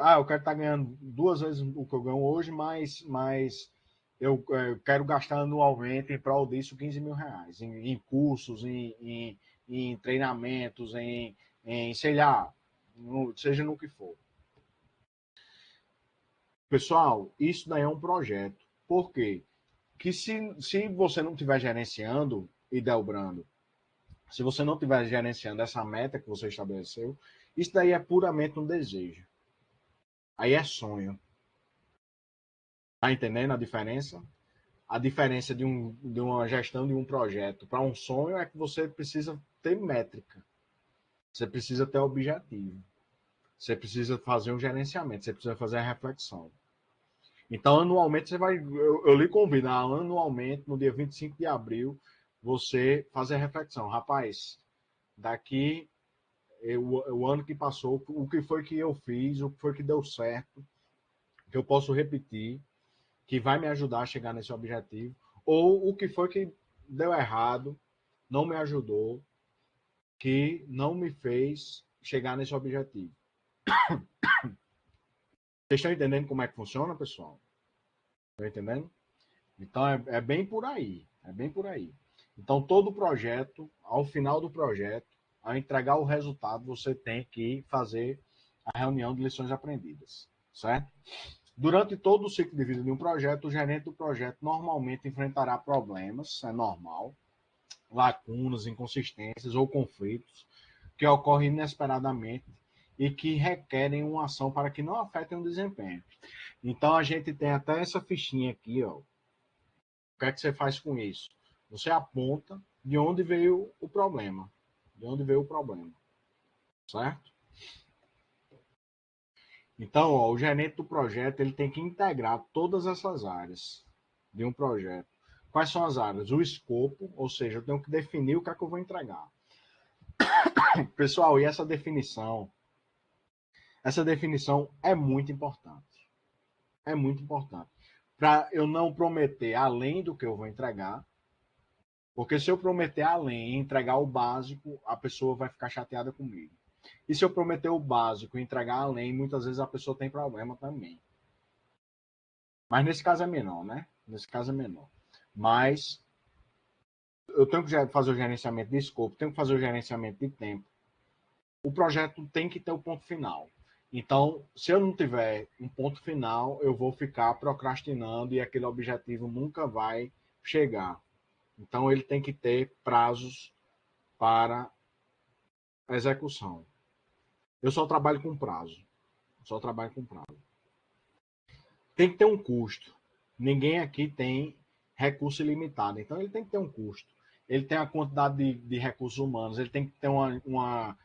Ah, eu quero estar ganhando 2 vezes o que eu ganho hoje, mas eu quero gastar anualmente em prol disso R$ 15.000 em cursos, em treinamentos, em sei lá, seja no que for. Pessoal, isso daí é um projeto. Por quê? Que se você não estiver gerenciando e dobrando, se você não estiver gerenciando essa meta que você estabeleceu, isso daí é puramente um desejo. Aí é sonho. Tá entendendo a diferença? A diferença de uma gestão de um projeto para um sonho é que você precisa ter métrica. Você precisa ter objetivo. Você precisa fazer um gerenciamento. Você precisa fazer a reflexão. Então, anualmente, eu lhe convido a anualmente, no dia 25 de abril, você fazer a reflexão. Rapaz, daqui o ano que passou, o que foi que eu fiz, o que foi que deu certo, que eu posso repetir, que vai me ajudar a chegar nesse objetivo, ou o que foi que deu errado, não me ajudou, que não me fez chegar nesse objetivo. Vocês estão entendendo como é que funciona, pessoal? Estão entendendo? Então é bem por aí. É bem por aí. Então, todo projeto, ao final do projeto, ao entregar o resultado, você tem que fazer a reunião de lições aprendidas. Certo? Durante todo o ciclo de vida de um projeto, o gerente do projeto normalmente enfrentará problemas, é normal, lacunas, inconsistências ou conflitos que ocorrem inesperadamente e que requerem uma ação para que não afetem o desempenho. Então a gente tem até essa fichinha aqui, ó. O que é que você faz com isso? Você aponta de onde veio o problema. De onde veio o problema. Certo? Então, ó, o gerente do projeto ele tem que integrar todas essas áreas de um projeto. Quais são as áreas? O escopo, ou seja, eu tenho que definir o que é que eu vou entregar. Pessoal, e essa definição é muito importante. É muito importante. Para eu não prometer além do que eu vou entregar, porque se eu prometer além e entregar o básico, a pessoa vai ficar chateada comigo. E se eu prometer o básico e entregar além, muitas vezes a pessoa tem problema também. Mas nesse caso é menor, né? Nesse caso é menor. Mas eu tenho que fazer o gerenciamento de escopo, tenho que fazer o gerenciamento de tempo. O projeto tem que ter o ponto final. Então, se eu não tiver um ponto final, eu vou ficar procrastinando e aquele objetivo nunca vai chegar. Então, ele tem que ter prazos para execução. Eu só trabalho com prazo. Só trabalho com prazo. Tem que ter um custo. Ninguém aqui tem recurso ilimitado. Então, ele tem que ter um custo. Ele tem a quantidade de recursos humanos, ele tem que ter uma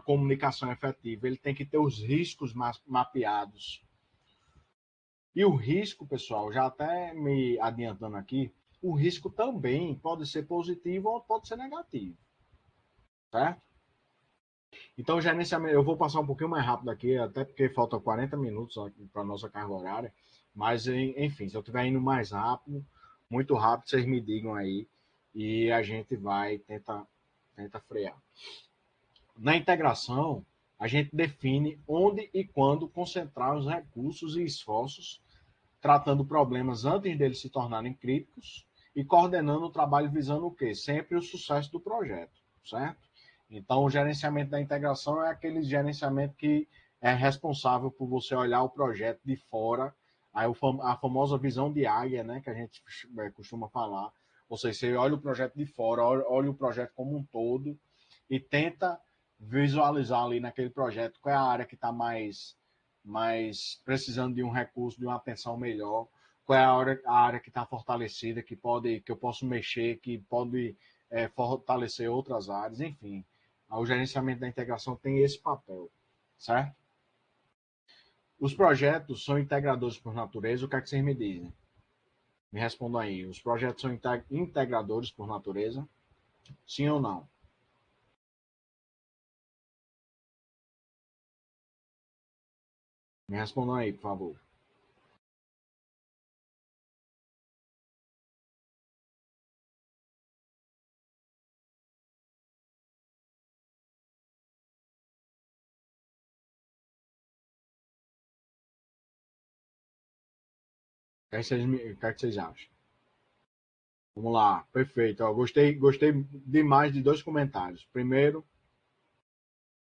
comunicação efetiva, ele tem que ter os riscos mapeados. E o risco, pessoal, já até me adiantando aqui, o risco também pode ser positivo ou pode ser negativo. Certo? Então, gerenciamento, eu vou passar um pouquinho mais rápido aqui, até porque falta 40 minutos para a nossa carga horária. Mas, enfim, se eu estiver indo mais rápido, muito rápido, vocês me digam aí e a gente vai tenta frear. Na integração, a gente define onde e quando concentrar os recursos e esforços, tratando problemas antes deles se tornarem críticos e coordenando o trabalho visando o quê? Sempre o sucesso do projeto, certo? Então, o gerenciamento da integração é aquele gerenciamento que é responsável por você olhar o projeto de fora, a famosa visão de águia, né, que a gente costuma falar. Ou seja, você olha o projeto de fora, olha o projeto como um todo e tenta visualizar ali naquele projeto qual é a área que está mais precisando de um recurso, de uma atenção melhor, qual é a área que está fortalecida, que eu posso mexer, que pode fortalecer outras áreas, enfim. O gerenciamento da integração tem esse papel, certo? Os projetos são integradores por natureza, o que é que vocês me dizem? Me respondam aí. Os projetos são integradores por natureza? Sim ou não? Me respondam aí, por favor. O que é que vocês acham? Vamos lá, perfeito. Ó, gostei demais de dois comentários. Primeiro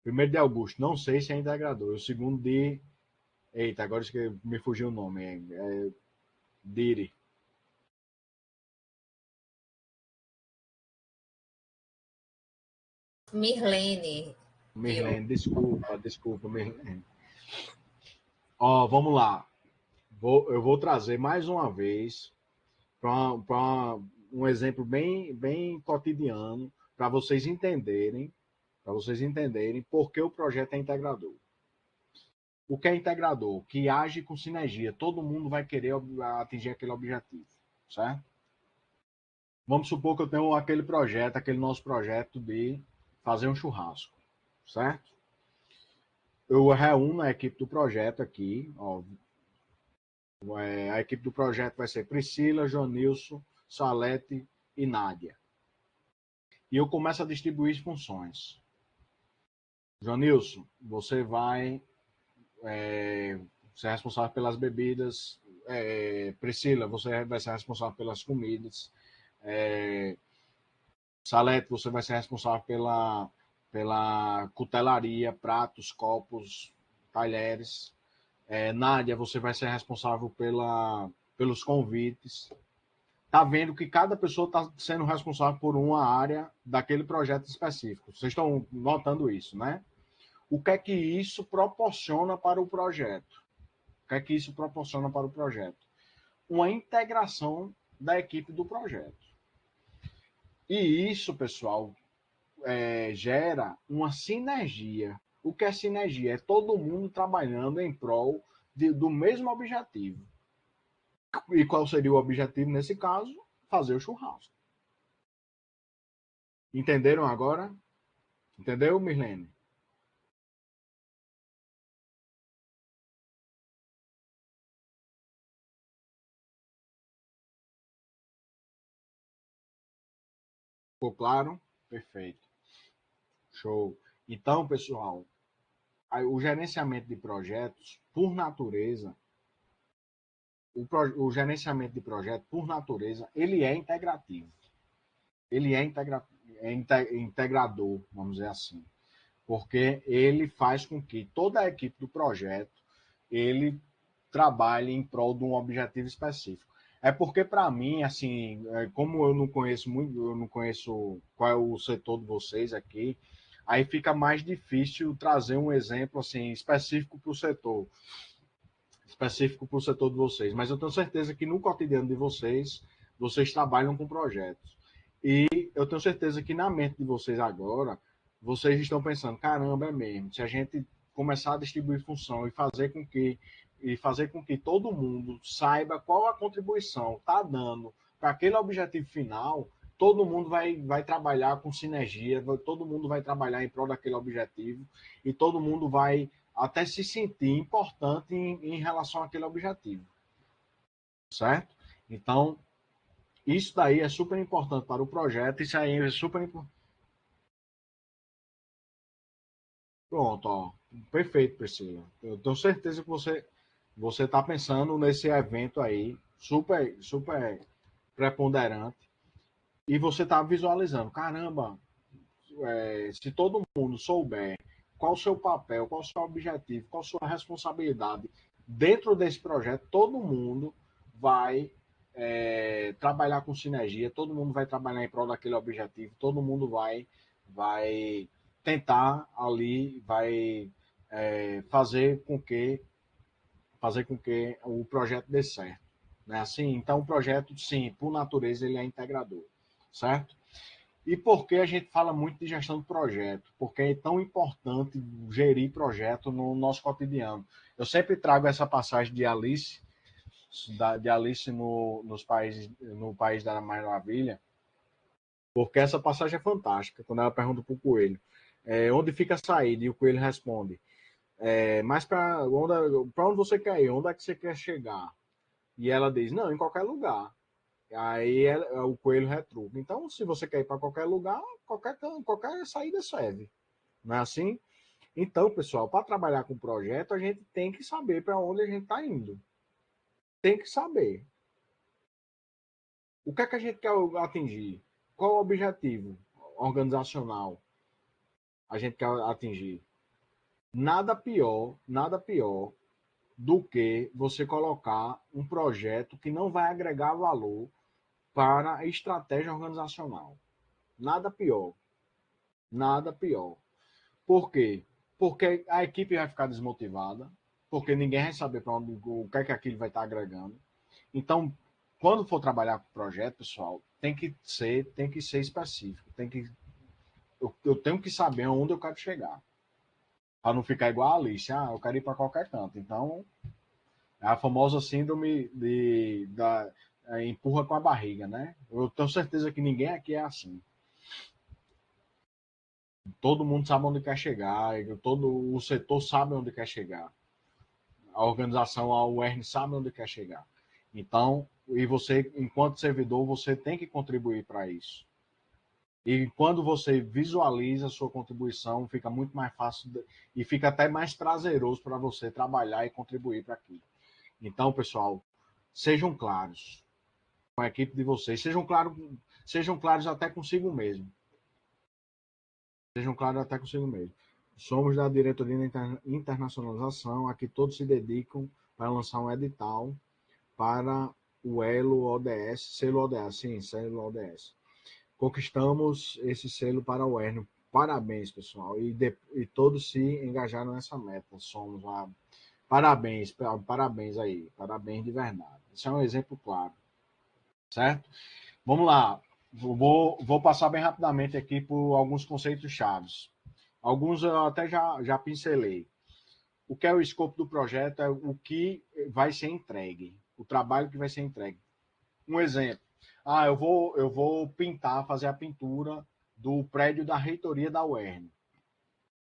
de Augusto, não sei se é integrador. O segundo de. Eita, agora me fugiu o nome. Diri. Mirlene, viu? Mirlene, desculpa, Mirlene. Ó, vamos lá. Eu vou trazer mais uma vez para um exemplo bem cotidiano para vocês entenderem por que o projeto é integrador. O que é integrador? Que age com sinergia. Todo mundo vai querer atingir aquele objetivo, certo? Vamos supor que eu tenho aquele nosso projeto de fazer um churrasco, certo? Eu reúno a equipe do projeto aqui, ó, a equipe do projeto vai ser Priscila, Jonilson, Salete e Nádia. E eu começo a distribuir funções. Jonilson, você vai ser responsável pelas bebidas. Priscila, você vai ser responsável pelas comidas. Salete, você vai ser responsável pela cutelaria, pratos, copos, talheres. Nádia, você vai ser responsável pelos convites. Tá vendo que cada pessoa está sendo responsável por uma área daquele projeto específico. Vocês estão notando isso, né? O que é que isso proporciona para o projeto? O que é que isso proporciona para o projeto? Uma integração da equipe do projeto. E isso, pessoal, gera uma sinergia. O que é sinergia? É todo mundo trabalhando em prol do mesmo objetivo. E qual seria o objetivo nesse caso? Fazer o churrasco. Entenderam agora? Entendeu, Mirlene? Ficou claro? Perfeito. Show. Então, pessoal, o gerenciamento de projetos, por natureza, o gerenciamento de projeto, por natureza, ele é integrativo. Ele integrador, vamos dizer assim. Porque ele faz com que toda a equipe do projeto ele trabalhe em prol de um objetivo específico. É porque, para mim, assim, como eu não conheço muito, eu não conheço qual é o setor de vocês aqui, aí fica mais difícil trazer um exemplo assim específico para o setor de vocês. Mas eu tenho certeza que no cotidiano de vocês, vocês trabalham com projetos. E eu tenho certeza que na mente de vocês agora, vocês estão pensando, caramba, é mesmo, se a gente começar a distribuir função e fazer com que todo mundo saiba qual a contribuição está dando para aquele objetivo final, todo mundo vai trabalhar com sinergia, todo mundo vai trabalhar em prol daquele objetivo e todo mundo vai até se sentir importante em relação àquele objetivo, certo? Então, isso daí é super importante para o projeto, isso aí é super importante. Pronto, ó, perfeito, Priscila. Eu tenho certeza que você está pensando nesse evento aí, super preponderante, e você está visualizando, caramba, se todo mundo souber qual o seu papel, qual o seu objetivo, qual a sua responsabilidade dentro desse projeto, todo mundo vai trabalhar com sinergia, todo mundo vai trabalhar em prol daquele objetivo, todo mundo vai tentar ali, vai fazer com que o projeto dê certo. Né? Assim, então, o projeto, sim, por natureza, ele é integrador, certo? E por que a gente fala muito de gestão de projeto? Porque é tão importante gerir projeto no nosso cotidiano. Eu sempre trago essa passagem de Alice, de Alice no País da Maravilha, porque essa passagem é fantástica, quando ela pergunta para o coelho, onde fica a saída? E o coelho responde, mas para onde você quer ir? Onde é que você quer chegar? E ela diz, não, em qualquer lugar. Aí o coelho retruca. Então, se você quer ir para qualquer lugar, qualquer saída serve. Não é assim? Então, pessoal, para trabalhar com projeto, a gente tem que saber para onde a gente está indo. Tem que saber. O que é que a gente quer atingir? Qual o objetivo organizacional a gente quer atingir? Nada pior do que você colocar um projeto que não vai agregar valor para a estratégia organizacional. Nada pior. Nada pior. Por quê? Porque a equipe vai ficar desmotivada, porque ninguém vai saber para onde o que é que aquilo vai estar agregando. Então, quando for trabalhar com o projeto, pessoal, tem que ser específico. Eu tenho que saber onde eu quero chegar. Para não ficar igual a Alice. Eu quero ir para qualquer canto. Então, é a famosa síndrome da empurra com a barriga, né? Eu tenho certeza que ninguém aqui é assim. Todo mundo sabe onde quer chegar, todo o setor sabe onde quer chegar. A organização, a UERN sabe onde quer chegar. Então, e você, enquanto servidor, você tem que contribuir para isso. E quando você visualiza a sua contribuição, fica muito mais fácil e fica até mais prazeroso para você trabalhar e contribuir para aquilo. Então, pessoal, sejam claros com a equipe de vocês, sejam claros até consigo mesmo. Sejam claros até consigo mesmo. Somos da diretoria da internacionalização, aqui todos se dedicam para lançar um edital para o Elo ODS, selo ODS, sim, selo ODS. Conquistamos esse selo para o Erno. Parabéns, pessoal. E todos se engajaram nessa meta. Somos lá. Parabéns aí. Parabéns de verdade. Isso é um exemplo claro. Certo? Vamos lá. Vou passar bem rapidamente aqui por alguns conceitos chaves. Alguns eu até já pincelei. O que é o escopo do projeto? É o que vai ser entregue. O trabalho que vai ser entregue. Um exemplo. Eu vou pintar, fazer a pintura do prédio da reitoria da UERN.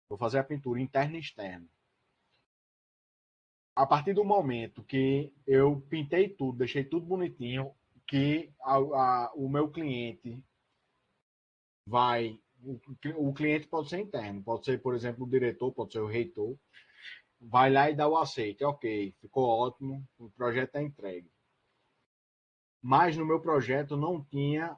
Vou fazer a pintura interna e externa. A partir do momento que eu pintei tudo, deixei tudo bonitinho, que o meu cliente vai... O cliente pode ser interno, pode ser, por exemplo, o diretor, pode ser o reitor, vai lá e dá o aceite. Ok, ficou ótimo, o projeto é entregue. Mas no meu projeto não tinha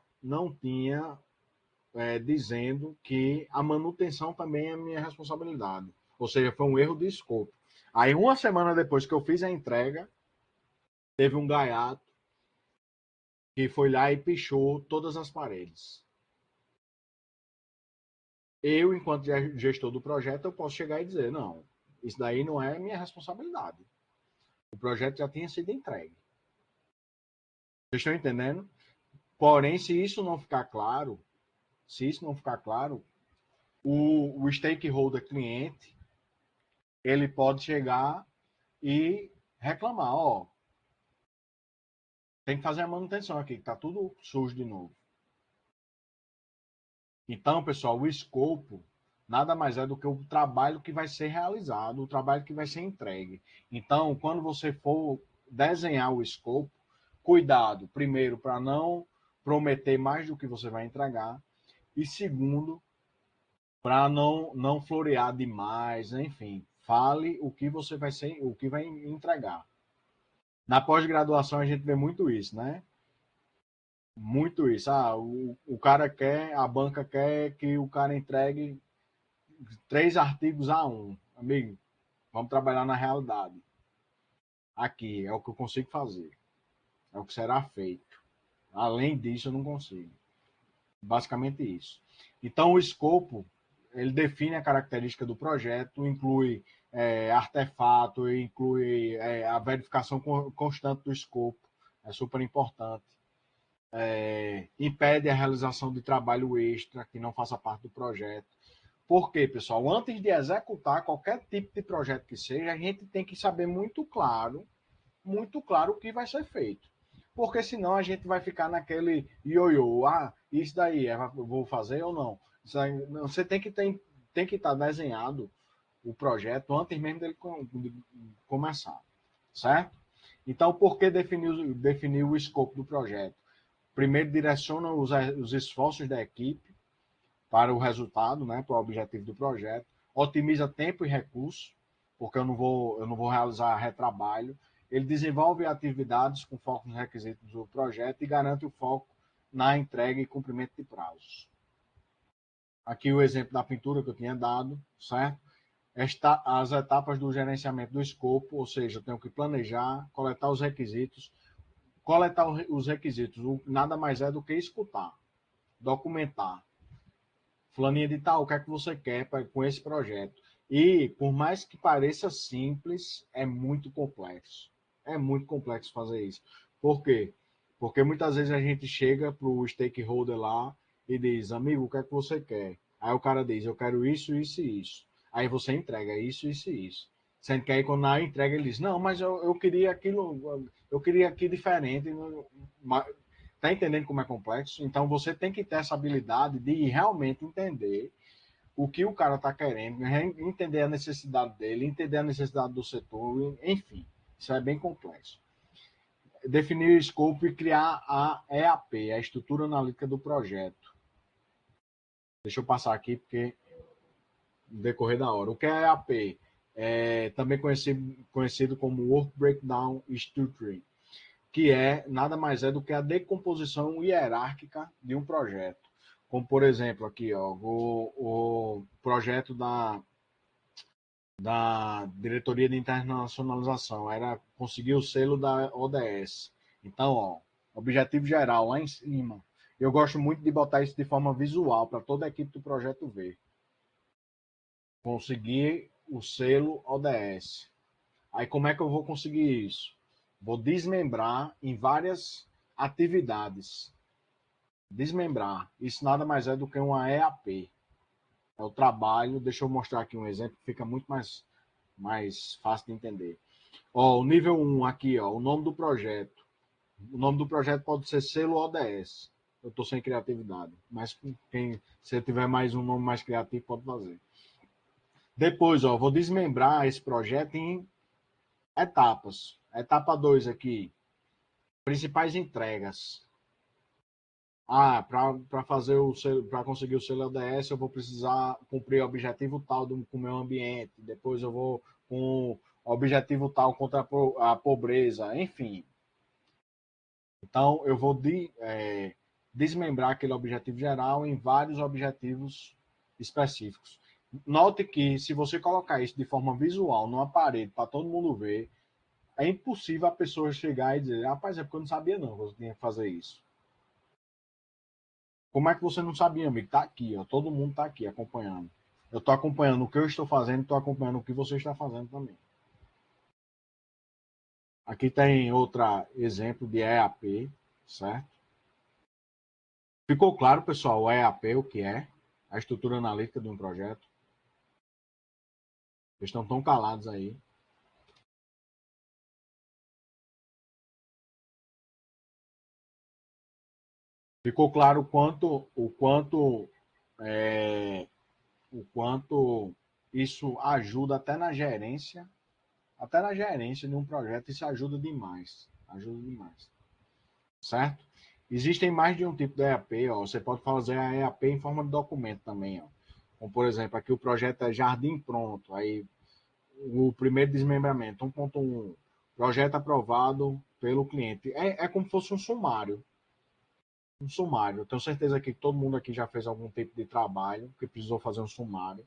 dizendo que a manutenção também é minha responsabilidade. Ou seja, foi um erro de escopo. Aí, uma semana depois que eu fiz a entrega, teve um gaiato que foi lá e pichou todas as paredes. Eu, enquanto gestor do projeto, eu posso chegar e dizer, não, isso daí não é minha responsabilidade. O projeto já tinha sido entregue. Vocês estão entendendo? Porém, se isso não ficar claro, o stakeholder cliente, ele pode chegar e reclamar, tem que fazer a manutenção aqui, que está tudo sujo de novo. Então, pessoal, o escopo nada mais é do que o trabalho que vai ser realizado, o trabalho que vai ser entregue. Então, quando você for desenhar o escopo, cuidado, primeiro, para não prometer mais do que você vai entregar, e segundo, para não florear demais, enfim, fale o que você vai ser, o que vai entregar. Na pós-graduação a gente vê muito isso, né? Muito isso. O cara quer, a banca quer que o cara entregue 3 artigos A1. Amigo, vamos trabalhar na realidade. Aqui é o que eu consigo fazer. É o que será feito. Além disso, eu não consigo. Basicamente isso. Então, o escopo, ele define a característica do projeto, inclui artefato, inclui a verificação constante do escopo. É super importante. Impede a realização de trabalho extra que não faça parte do projeto. Por quê, pessoal? Antes de executar qualquer tipo de projeto que seja, a gente tem que saber muito claro muito claro o que vai ser feito. Porque senão a gente vai ficar naquele ioiô, isso daí eu vou fazer ou não. Você tem que estar desenhado o projeto antes mesmo dele começar, certo? Então, por que definir o escopo do projeto? Primeiro, direciona os esforços da equipe para o resultado, né, para o objetivo do projeto, otimiza tempo e recursos, porque eu não vou realizar retrabalho. Ele desenvolve atividades com foco nos requisitos do projeto e garante o foco na entrega e cumprimento de prazos. Aqui o exemplo da pintura que eu tinha dado, certo? As etapas do gerenciamento do escopo, ou seja, eu tenho que planejar, coletar os requisitos. Coletar os requisitos nada mais é do que escutar, documentar. Fulaninha de tal, o que é que você quer com esse projeto? E, por mais que pareça simples, é muito complexo. É muito complexo fazer isso. Por quê? Porque muitas vezes a gente chega para o stakeholder lá e diz, amigo, o que é que você quer? Aí o cara diz, eu quero isso, isso e isso. Aí você entrega isso, isso e isso. Sendo que aí quando na entrega ele diz, não, mas eu queria aquilo, eu queria aqui diferente. Tá entendendo como é complexo? Então você tem que ter essa habilidade de realmente entender o que o cara está querendo, entender a necessidade dele, entender a necessidade do setor, enfim. Isso é bem complexo. Definir o escopo e criar a EAP, a estrutura analítica do projeto. Deixa eu passar aqui, porque no decorrer da hora. O que é EAP? É também conhecido como Work Breakdown Structure, que nada mais é do que a decomposição hierárquica de um projeto. Como, por exemplo, aqui, ó, o projeto da Diretoria de Internacionalização era conseguir o selo da ODS. Então, ó, objetivo geral lá em cima. Eu gosto muito de botar isso de forma visual para toda a equipe do projeto ver. Conseguir o selo ODS. Aí como é que eu vou conseguir isso? Vou desmembrar em várias atividades. Desmembrar. Isso nada mais é do que uma EAP. É o trabalho. Deixa eu mostrar aqui um exemplo que fica muito mais fácil de entender. Ó, o nível 1 aqui, ó, o nome do projeto. O nome do projeto pode ser selo ODS. Eu estou sem criatividade. Mas se tiver mais um nome mais criativo, pode fazer. Depois, ó, vou desmembrar esse projeto em etapas. Etapa 2 aqui. Principais entregas. Para fazer para conseguir o selo ODS, eu vou precisar cumprir o objetivo tal com o meio ambiente. Depois eu vou com o objetivo tal contra a pobreza, enfim. Então eu vou desmembrar aquele objetivo geral em vários objetivos específicos. Note que se você colocar isso de forma visual numa parede para todo mundo ver, é impossível a pessoa chegar e dizer, rapaz, é porque eu não sabia não que eu tinha que fazer isso. Como é que você não sabia, amigo? Tá aqui, ó. Todo mundo tá aqui acompanhando. Eu tô acompanhando o que eu estou fazendo, tô acompanhando o que você está fazendo também. Aqui tem outro exemplo de EAP, certo? Ficou claro, pessoal, o EAP, o que é? A estrutura analítica de um projeto. Vocês estão tão calados aí. Ficou claro o quanto isso ajuda até na gerência de um projeto, isso ajuda demais, certo? Existem mais de um tipo de EAP, ó. Você pode fazer a EAP em forma de documento também, ó. Como, por exemplo, aqui o projeto é Jardim Pronto, aí o primeiro desmembramento, 1.1, projeto aprovado pelo cliente. É como se fosse um sumário. Um sumário. Eu tenho certeza que todo mundo aqui já fez algum tipo de trabalho que precisou fazer um sumário.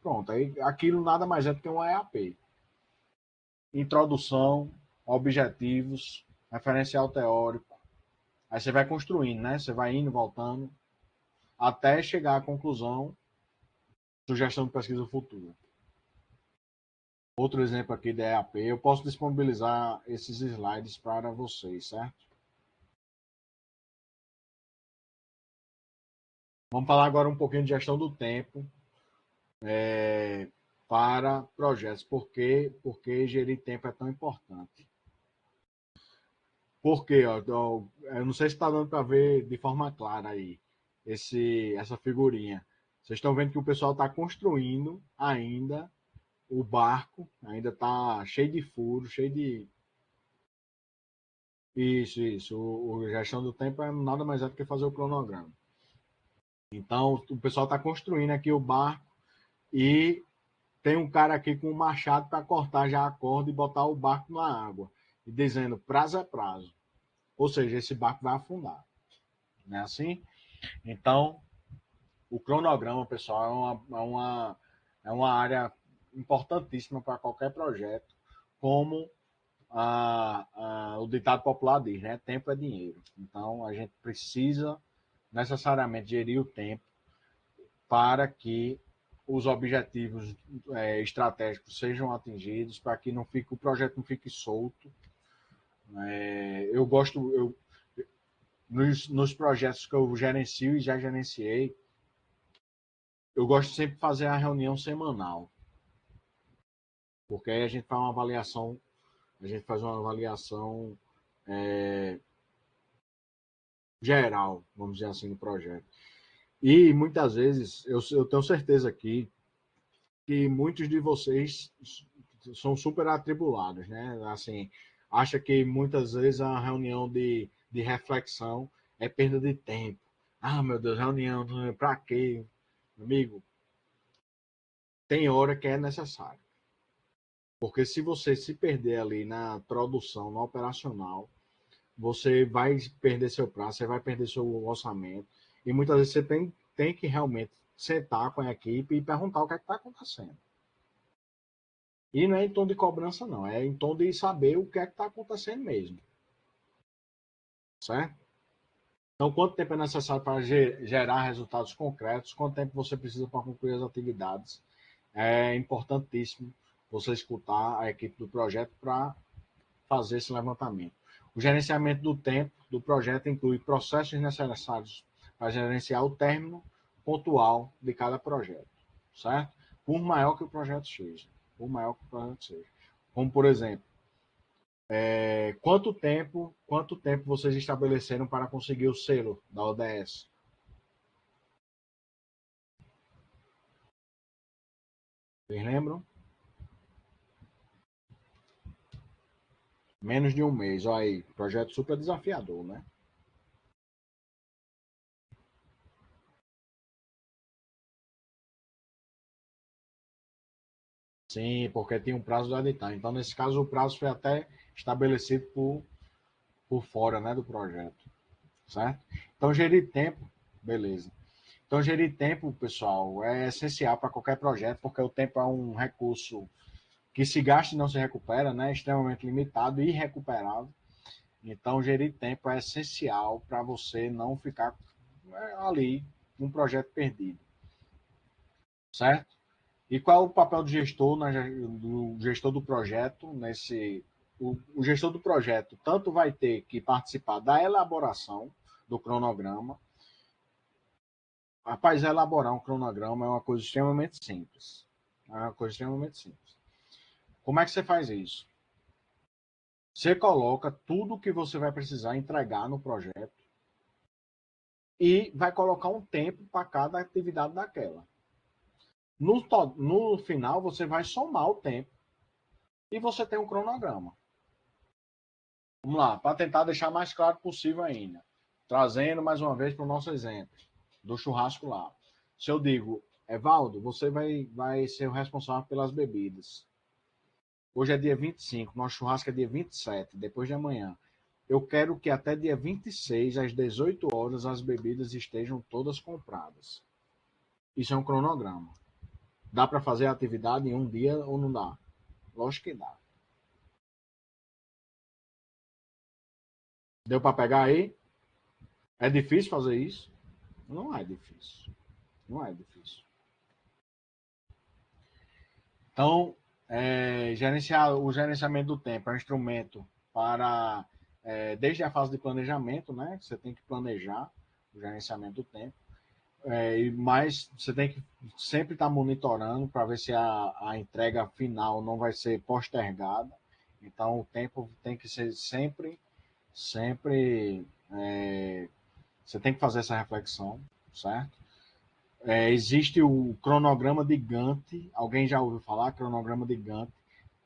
Pronto, aí aquilo nada mais é do que um EAP. Introdução, objetivos, referencial teórico. Aí você vai construindo, né? Você vai indo, voltando, até chegar à conclusão, sugestão de pesquisa futura. Outro exemplo aqui da EAP, eu posso disponibilizar esses slides para vocês, certo? Vamos falar agora um pouquinho de gestão do tempo para projetos. Por que gerir tempo é tão importante? Porque, ó, eu não sei se está dando para ver de forma clara aí essa figurinha. Vocês estão vendo que o pessoal está construindo ainda o barco, ainda está cheio de furos, cheio de. Isso. O gestão do tempo é nada mais é do que fazer o cronograma. Então, o pessoal está construindo aqui o barco e tem um cara aqui com um machado para cortar já a corda e botar o barco na água. E dizendo, prazo é prazo. Ou seja, esse barco vai afundar. Não é assim? Então, o cronograma, pessoal, é uma área importantíssima para qualquer projeto, como o ditado popular diz, né? Tempo é dinheiro. Então, a gente precisa necessariamente gerir o tempo para que os objetivos estratégicos sejam atingidos, para que o projeto não fique solto. Nos projetos que eu gerencio e já gerenciei, eu gosto sempre de fazer a reunião semanal, porque aí a gente faz uma avaliação geral, vamos dizer assim, do projeto. E muitas vezes, eu tenho certeza aqui que muitos de vocês são super atribulados, né? Assim, acha que muitas vezes a reunião de reflexão é perda de tempo. Ah, meu Deus, reunião, para quê? Amigo, tem hora que é necessário. Porque se você se perder ali na produção, no operacional, você vai perder seu prazo, você vai perder seu orçamento. E muitas vezes você tem que realmente sentar com a equipe e perguntar o que é que está acontecendo. E não é em tom de cobrança, não. É em tom de saber o que é que está acontecendo mesmo. Certo? Então, quanto tempo é necessário para gerar resultados concretos? Quanto tempo você precisa para concluir as atividades? É importantíssimo você escutar a equipe do projeto para fazer esse levantamento. O gerenciamento do tempo do projeto inclui processos necessários para gerenciar o término pontual de cada projeto, certo? Por maior que o projeto seja. Por maior que o projeto seja. Como, por exemplo, quanto tempo vocês estabeleceram para conseguir o selo da ODS? Vocês lembram? Menos de um mês. Olha aí, projeto super desafiador, né? Sim, porque tem um prazo de editar. Então, nesse caso, o prazo foi até estabelecido por fora, né, do projeto, certo? Então, gerir tempo, beleza. Então, gerir tempo, pessoal, é essencial para qualquer projeto, porque o tempo é um recurso que se gasta e não se recupera, né? Extremamente limitado e irrecuperável. Então, gerir tempo é essencial para você não ficar ali com um projeto perdido, certo? E qual é o papel do gestor, do gestor do projeto nesse o gestor do projeto tanto vai ter que participar da elaboração do cronograma. Rapaz, elaborar um cronograma é uma coisa extremamente simples. É uma coisa extremamente simples. Como é que você faz isso? Você coloca tudo o que você vai precisar entregar no projeto e vai colocar um tempo para cada atividade daquela. No final, você vai somar o tempo e você tem um cronograma. Vamos lá, para tentar deixar mais claro possível ainda. Trazendo mais uma vez para o nosso exemplo do churrasco lá. Se eu digo, Evaldo, você vai ser o responsável pelas bebidas. Hoje é dia 25, nosso churrasco é dia 27, depois de amanhã. Eu quero que até dia 26, às 18 horas, as bebidas estejam todas compradas. Isso é um cronograma. Dá para fazer a atividade em um dia ou não dá? Lógico que dá. Deu para pegar aí? É difícil fazer isso? Não é difícil. Não é difícil. Então, o gerenciamento do tempo é um instrumento para, desde a fase de planejamento, né? Você tem que planejar o gerenciamento do tempo, mas você tem que sempre estar monitorando para ver se a entrega final não vai ser postergada. Então, o tempo tem que ser sempre sempre você tem que fazer essa reflexão, certo? Existe o cronograma de Gantt, alguém já ouviu falar cronograma de Gantt?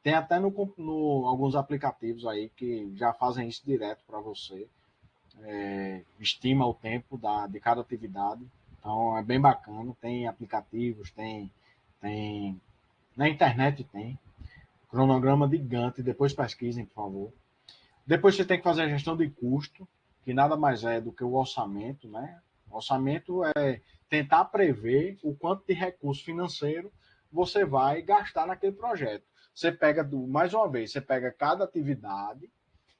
Tem até alguns aplicativos aí que já fazem isso direto para você, estima o tempo de cada atividade, então é bem bacana, tem aplicativos, tem na internet tem, cronograma de Gantt, depois pesquisem, por favor. Depois você tem que fazer a gestão de custo, que nada mais é do que o orçamento, né? O orçamento é tentar prever o quanto de recurso financeiro você vai gastar naquele projeto. Você pega, mais uma vez, você pega cada atividade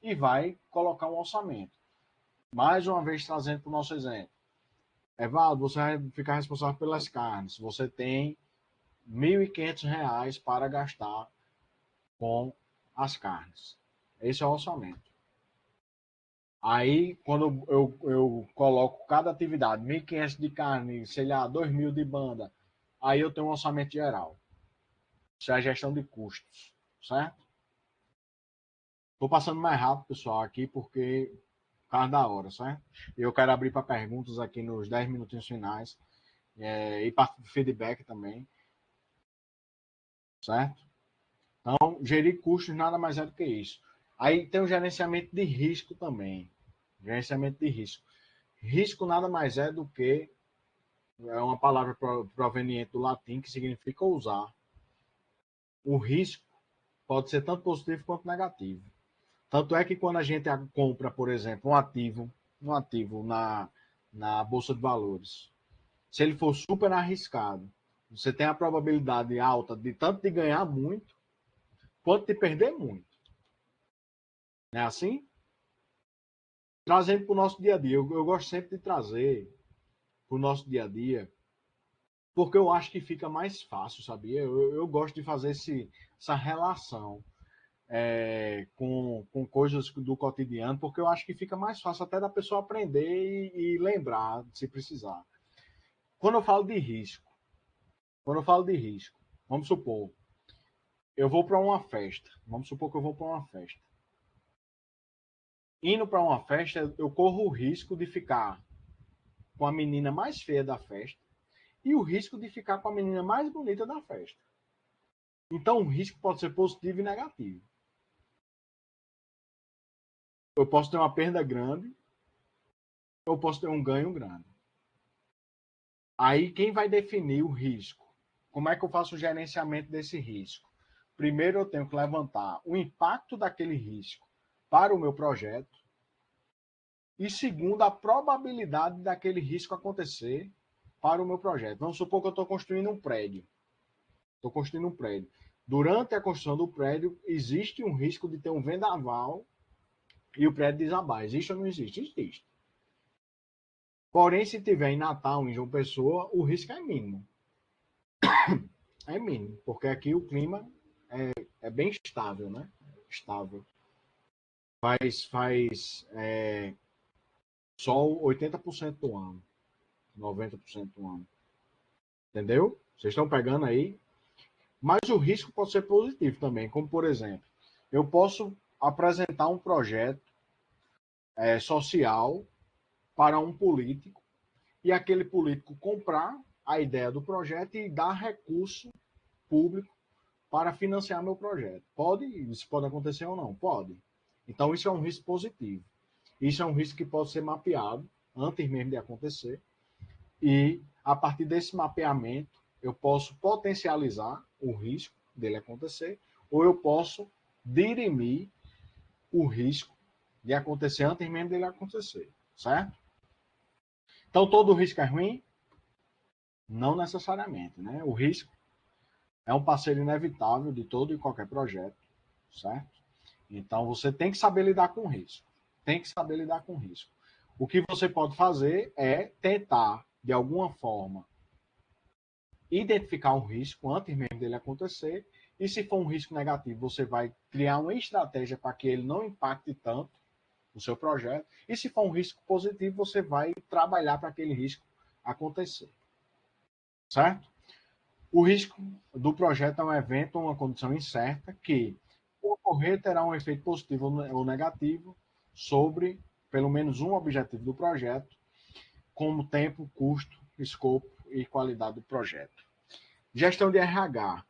e vai colocar um orçamento. Mais uma vez, trazendo para o nosso exemplo. Evaldo, você vai ficar responsável pelas carnes. Você tem R$ 1.500 para gastar com as carnes. Esse é o orçamento. Aí, quando eu coloco cada atividade, 1.500 de carne, sei lá, 2.000 de banda, aí eu tenho um orçamento geral. Isso é a gestão de custos, certo? Estou passando mais rápido, pessoal, aqui, porque por causa da hora, certo? Eu quero abrir para perguntas aqui nos 10 minutinhos finais, e para feedback também, certo? Então, gerir custos nada mais é do que isso. Aí tem o gerenciamento de risco também. Gerenciamento de risco. Risco nada mais é do que uma palavra proveniente do latim que significa ousar. O risco pode ser tanto positivo quanto negativo. Tanto é que quando a gente compra, por exemplo, um ativo na Bolsa de Valores, se ele for super arriscado, você tem a probabilidade alta de tanto de ganhar muito, quanto de perder muito. Não é assim? Trazendo para o nosso dia a dia. Eu gosto sempre de trazer para o nosso dia a dia, porque eu acho que fica mais fácil, sabia? Eu gosto de fazer essa relação com coisas do cotidiano, porque eu acho que fica mais fácil até da pessoa aprender e lembrar, se precisar. Quando eu falo de risco, vamos supor, eu vou para uma festa. Vamos supor que eu vou para uma festa. Indo para uma festa, eu corro o risco de ficar com a menina mais feia da festa e o risco de ficar com a menina mais bonita da festa. Então, o risco pode ser positivo e negativo. Eu posso ter uma perda grande, ou posso ter um ganho grande. Aí, quem vai definir o risco? Como é que eu faço o gerenciamento desse risco? Primeiro, eu tenho que levantar o impacto daquele risco para o meu projeto. E segundo, a probabilidade daquele risco acontecer para o meu projeto. Vamos supor que eu estou construindo um prédio. Durante a construção do prédio, existe um risco de ter um vendaval e o prédio desabar. Existe ou não existe? Existe. Porém, se tiver em Natal, em João Pessoa, o risco é mínimo. É mínimo, porque aqui o clima é bem estável, né? Estável. Faz sol 80% do ano, 90% do ano. Entendeu? Vocês estão pegando aí? Mas o risco pode ser positivo também, como por exemplo, eu posso apresentar um projeto social para um político e aquele político comprar a ideia do projeto e dar recurso público para financiar meu projeto. Isso pode acontecer ou não? Pode. Então, isso é um risco positivo. Isso é um risco que pode ser mapeado antes mesmo de acontecer. E, a partir desse mapeamento, eu posso potencializar o risco dele acontecer, ou eu posso dirimir o risco de acontecer antes mesmo dele acontecer. Certo? Então, todo risco é ruim? Não necessariamente, né? O risco é um parceiro inevitável de todo e qualquer projeto, certo? Então, você tem que saber lidar com o risco. Tem que saber lidar com o risco. O que você pode fazer é tentar, de alguma forma, identificar um risco antes mesmo dele acontecer. E se for um risco negativo, você vai criar uma estratégia para que ele não impacte tanto o seu projeto. E se for um risco positivo, você vai trabalhar para aquele risco acontecer. Certo? O risco do projeto é um evento ou uma condição incerta que, por ocorrer, terá um efeito positivo ou negativo sobre pelo menos um objetivo do projeto, como tempo, custo, escopo e qualidade do projeto. Gestão de RH.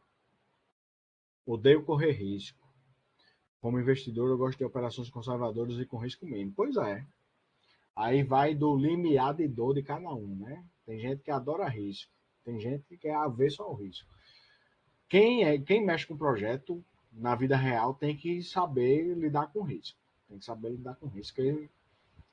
Odeio correr risco. Como investidor, eu gosto de operações conservadoras e com risco mínimo. Pois é. Aí vai do limiar de dor de cada um, né? Tem gente que adora risco. Tem gente que quer avesso ao risco. Quem mexe com projeto na vida real tem que saber lidar com risco. Tem que saber lidar com risco.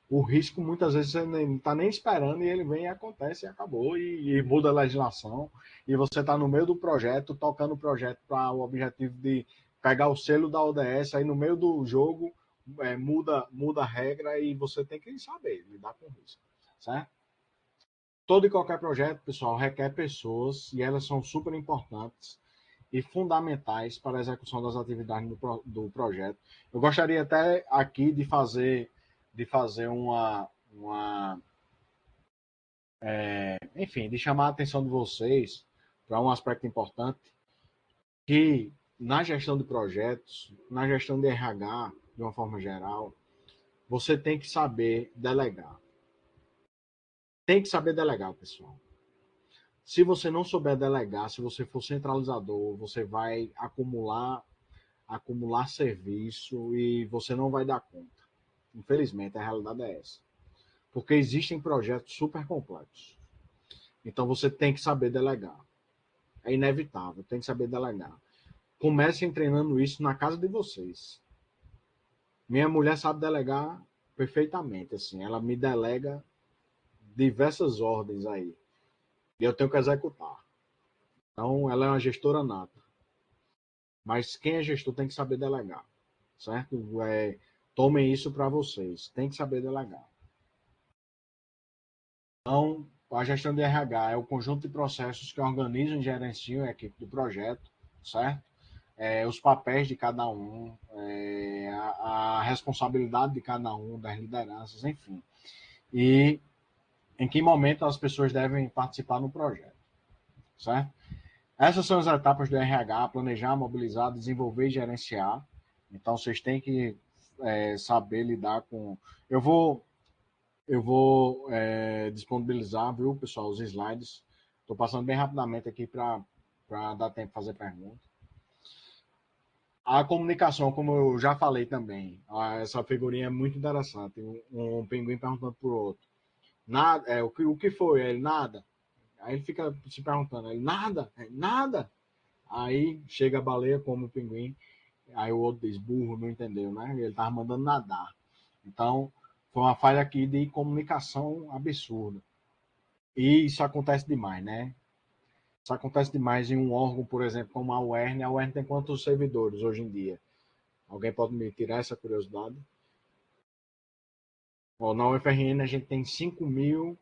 O risco muitas vezes você não está nem esperando e ele vem e acontece e acabou. E muda a legislação. E você está no meio do projeto, tocando o projeto para o objetivo de pegar o selo da ODS. Aí no meio do jogo muda a regra e você tem que saber lidar com risco. Certo? Todo e qualquer projeto, pessoal, requer pessoas e elas são super importantes e fundamentais para a execução das atividades do projeto. Eu gostaria até aqui de fazer enfim, de chamar a atenção de vocês para um aspecto importante que na gestão de projetos, na gestão de RH, de uma forma geral, você tem que saber delegar. Tem que saber delegar, pessoal. Se você não souber delegar, se você for centralizador, você vai acumular serviço e você não vai dar conta. Infelizmente, a realidade é essa. Porque existem projetos super complexos. Então você tem que saber delegar. É inevitável, tem que saber delegar. Comecem treinando isso na casa de vocês. Minha mulher sabe delegar perfeitamente, assim, ela me delega diversas ordens aí. E eu tenho que executar. Então, ela é uma gestora nata. Mas quem é gestor tem que saber delegar, certo? Tomem isso para vocês. Tem que saber delegar. Então, a gestão de RH é o conjunto de processos que organizam e gerenciam a equipe do projeto, certo? Os papéis de cada um, a responsabilidade de cada um, das lideranças, enfim. E em que momento as pessoas devem participar no projeto, certo? Essas são as etapas do RH: planejar, mobilizar, desenvolver e gerenciar. Então, vocês têm que saber lidar com... Eu vou disponibilizar, viu, pessoal, os slides. Estou passando bem rapidamente aqui para dar tempo de fazer perguntas. A comunicação, como eu já falei também, essa figurinha é muito interessante. Um pinguim perguntando para o outro. Nada, o que foi? Ele, nada. Aí ele fica se perguntando, ele, nada, nada. Aí chega a baleia, come o pinguim, aí o outro diz, burro, não entendeu, né? Ele estava mandando nadar. Então, foi uma falha aqui de comunicação absurda. E isso acontece demais, né? Isso acontece demais em um órgão, por exemplo, como a UERN. A UERN tem quantos servidores hoje em dia? Alguém pode me tirar essa curiosidade? Na UFRN a gente tem 5.000,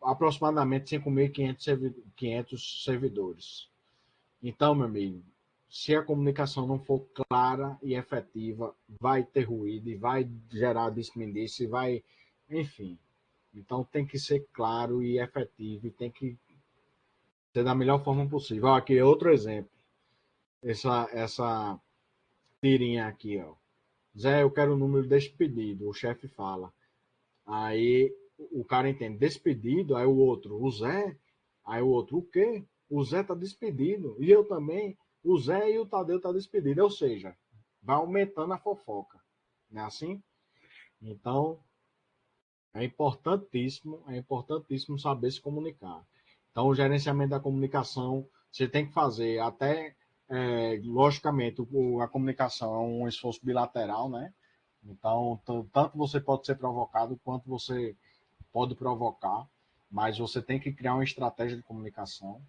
aproximadamente 5.500 servidores. Então, meu amigo, se a comunicação não for clara e efetiva, vai ter ruído e vai gerar desperdício, enfim. Então tem que ser claro e efetivo e tem que ser da melhor forma possível. Aqui é outro exemplo. Essa tirinha aqui, ó. Zé, eu quero o número despedido. O chefe fala. Aí o cara entende despedido, aí o outro, o Zé. Aí o outro, o quê? O Zé tá despedido. E eu também. O Zé e o Tadeu tá despedido. Ou seja, vai aumentando a fofoca. Não é assim? Então, é importantíssimo saber se comunicar. Então, o gerenciamento da comunicação, você tem que fazer até, logicamente, a comunicação é um esforço bilateral, né? Então, tanto você pode ser provocado, quanto você pode provocar, mas você tem que criar uma estratégia de comunicação.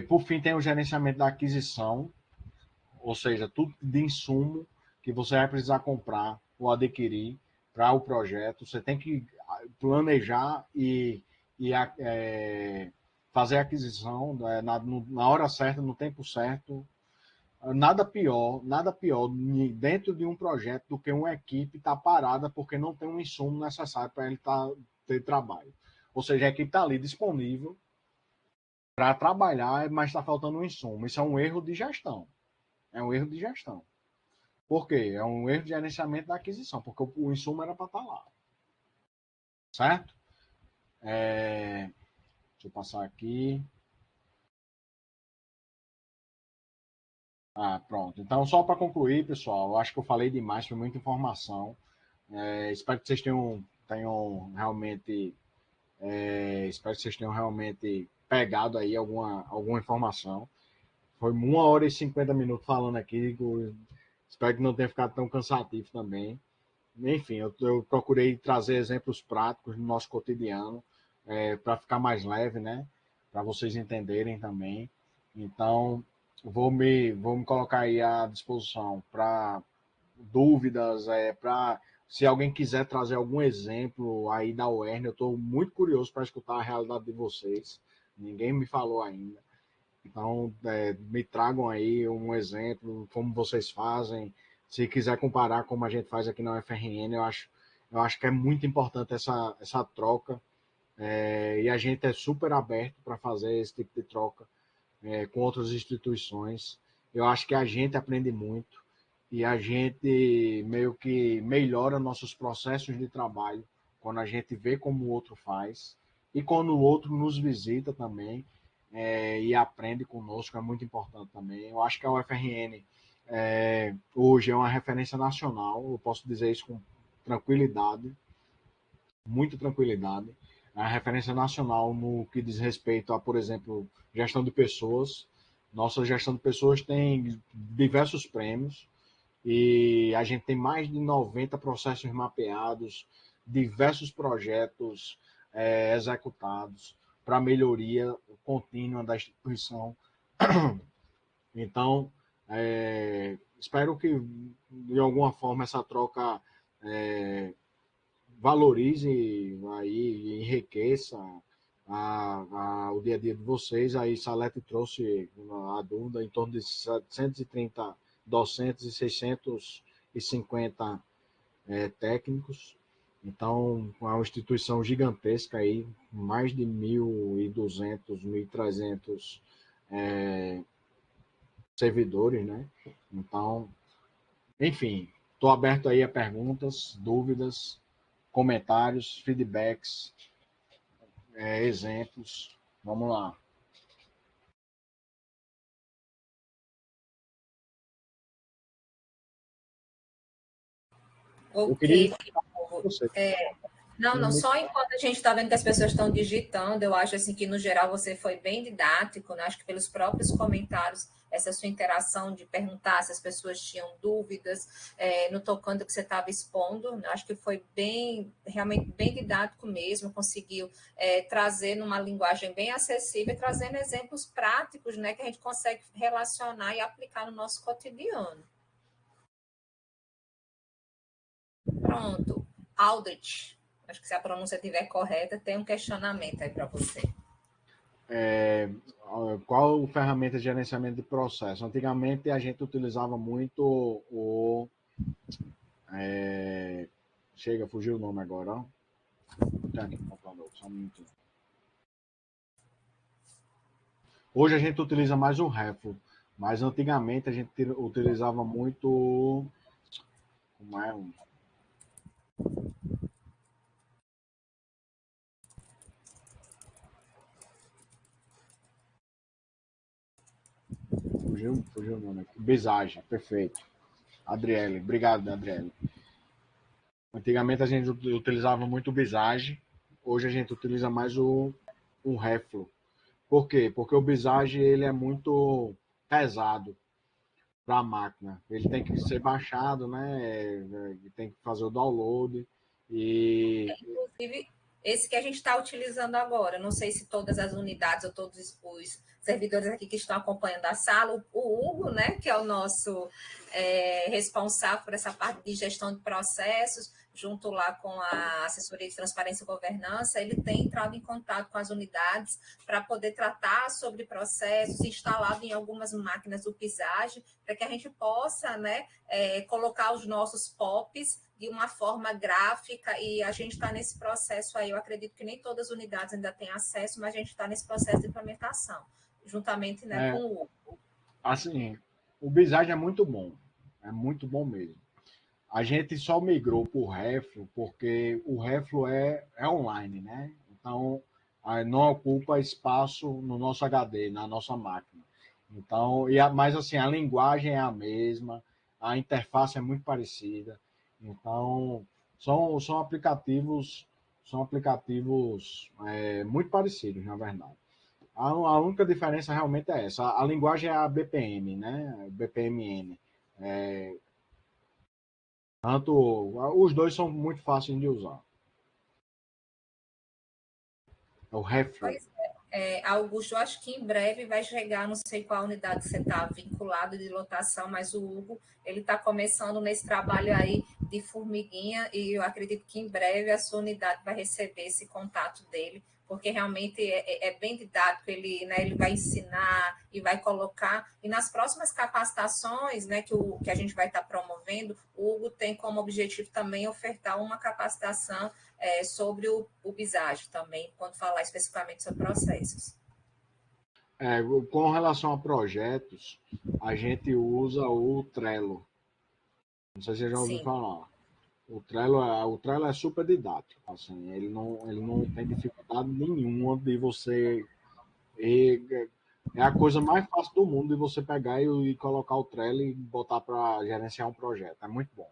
Por fim, tem o gerenciamento da aquisição, ou seja, tudo de insumo que você vai precisar comprar ou adquirir para o projeto. Você tem que planejar e fazer a aquisição na hora certa, no tempo certo. Nada pior dentro de um projeto do que uma equipe estar parada porque não tem um insumo necessário para ele ter trabalho. Ou seja, a equipe está ali disponível para trabalhar, mas está faltando um insumo. Isso é um erro de gestão. É um erro de gestão. Por quê? É um erro de gerenciamento da aquisição, porque o insumo era para estar lá. Certo? Deixa eu passar aqui. Pronto. Então, só para concluir, pessoal, eu acho que eu falei demais, foi muita informação. Espero que vocês tenham realmente. Espero que vocês tenham realmente pegado aí alguma informação. Foi 1 hora e 50 minutos falando aqui. Espero que não tenha ficado tão cansativo também. Enfim, eu procurei trazer exemplos práticos no nosso cotidiano, para ficar mais leve, né? Para vocês entenderem também. Então, vou me colocar aí à disposição para dúvidas, para se alguém quiser trazer algum exemplo aí da UERN, eu estou muito curioso para escutar a realidade de vocês. Ninguém me falou ainda. Então, me tragam aí um exemplo, como vocês fazem. Se quiser comparar como a gente faz aqui na UFRN, eu acho que é muito importante essa troca. E a gente é super aberto para fazer esse tipo de troca com outras instituições. Eu acho que a gente aprende muito e a gente meio que melhora nossos processos de trabalho quando a gente vê como o outro faz e quando o outro nos visita também, e aprende conosco, é muito importante também. Eu acho que a UFRN hoje é uma referência nacional, eu posso dizer isso com tranquilidade, muita tranquilidade. É a referência nacional no que diz respeito a, por exemplo, gestão de pessoas. Nossa gestão de pessoas tem diversos prêmios e a gente tem mais de 90 processos mapeados, diversos projetos executados para melhoria contínua da instituição. Então, espero que, de alguma forma, essa troca valorize aí, enriqueça o dia a dia de vocês. Aí Salete trouxe a dúvida em torno de 730 docentes e 650 técnicos. Então, é uma instituição gigantesca aí, mais de 1.200, 1.300 servidores, né? Então, enfim, estou aberto aí a perguntas, dúvidas, comentários, feedbacks, exemplos. Vamos lá. Eu queria Ok, você. não, só enquanto a gente está vendo que as pessoas estão digitando, eu acho assim que no geral você foi bem didático, né? Acho que pelos próprios comentários, essa sua interação de perguntar se as pessoas tinham dúvidas no tocante que você estava expondo, né? Acho que foi realmente bem didático mesmo, conseguiu trazer numa linguagem bem acessível, trazendo exemplos práticos, né, que a gente consegue relacionar e aplicar no nosso cotidiano. Pronto, Aldrich. Acho que se a pronúncia estiver correta, tem um questionamento aí para você. Qual ferramenta de gerenciamento de processo? Antigamente a gente utilizava muito o. Chega, fugiu o nome agora. Ó. Tá aqui, computador, só um minutinho. Hoje a gente utiliza mais o Reflo, mas antigamente a gente utilizava muito. Como é? Fugiu o nome aqui. Visage, perfeito. Adriele, obrigado, Adriele. Antigamente a gente utilizava muito o Visage, hoje a gente utiliza mais o Reflo. Por quê? Porque o Visage ele é muito pesado para a máquina. Ele tem que ser baixado, né? Tem que fazer o download e Inclusive, esse que a gente está utilizando agora, não sei se todas as unidades ou todos os servidores aqui que estão acompanhando a sala, o Hugo, né, que é o nosso responsável por essa parte de gestão de processos, junto lá com a assessoria de transparência e governança, ele tem entrado em contato com as unidades para poder tratar sobre processos instalados em algumas máquinas do Pisage, para que a gente possa, né, colocar os nossos POPs de uma forma gráfica, e a gente está nesse processo aí. Eu acredito que nem todas as unidades ainda têm acesso, mas a gente está nesse processo de implementação, juntamente, né, com o assim, o Visage é muito bom. é muito bom mesmo. A gente só migrou para o Reflo porque o Reflo é online, né? Então, não ocupa espaço no nosso HD, na nossa máquina. Então, mas assim, a linguagem é a mesma, a interface é muito parecida. Então, são aplicativos, muito parecidos, na verdade. A única diferença realmente é essa. A linguagem é a BPM, né? BPMN. É, tanto, os dois são muito fáceis de usar. É o Reflow. Pois Augusto, eu acho que em breve vai chegar, não sei qual unidade você está vinculado de lotação, mas o Hugo, ele está começando nesse trabalho aí de formiguinha e eu acredito que em breve a sua unidade vai receber esse contato dele, porque realmente é bem didático, ele vai ensinar e vai colocar, e nas próximas capacitações, né, que a gente vai estar promovendo, o Hugo tem como objetivo também ofertar uma capacitação sobre o biságio também, quando falar especificamente sobre processos. Com relação a projetos, a gente usa o Trello. Não sei se você já ouviu Sim. falar. O Trello é super didático. Assim, ele não tem dificuldade nenhuma de você. É a coisa mais fácil do mundo de você pegar e colocar o Trello e botar para gerenciar um projeto. É muito bom.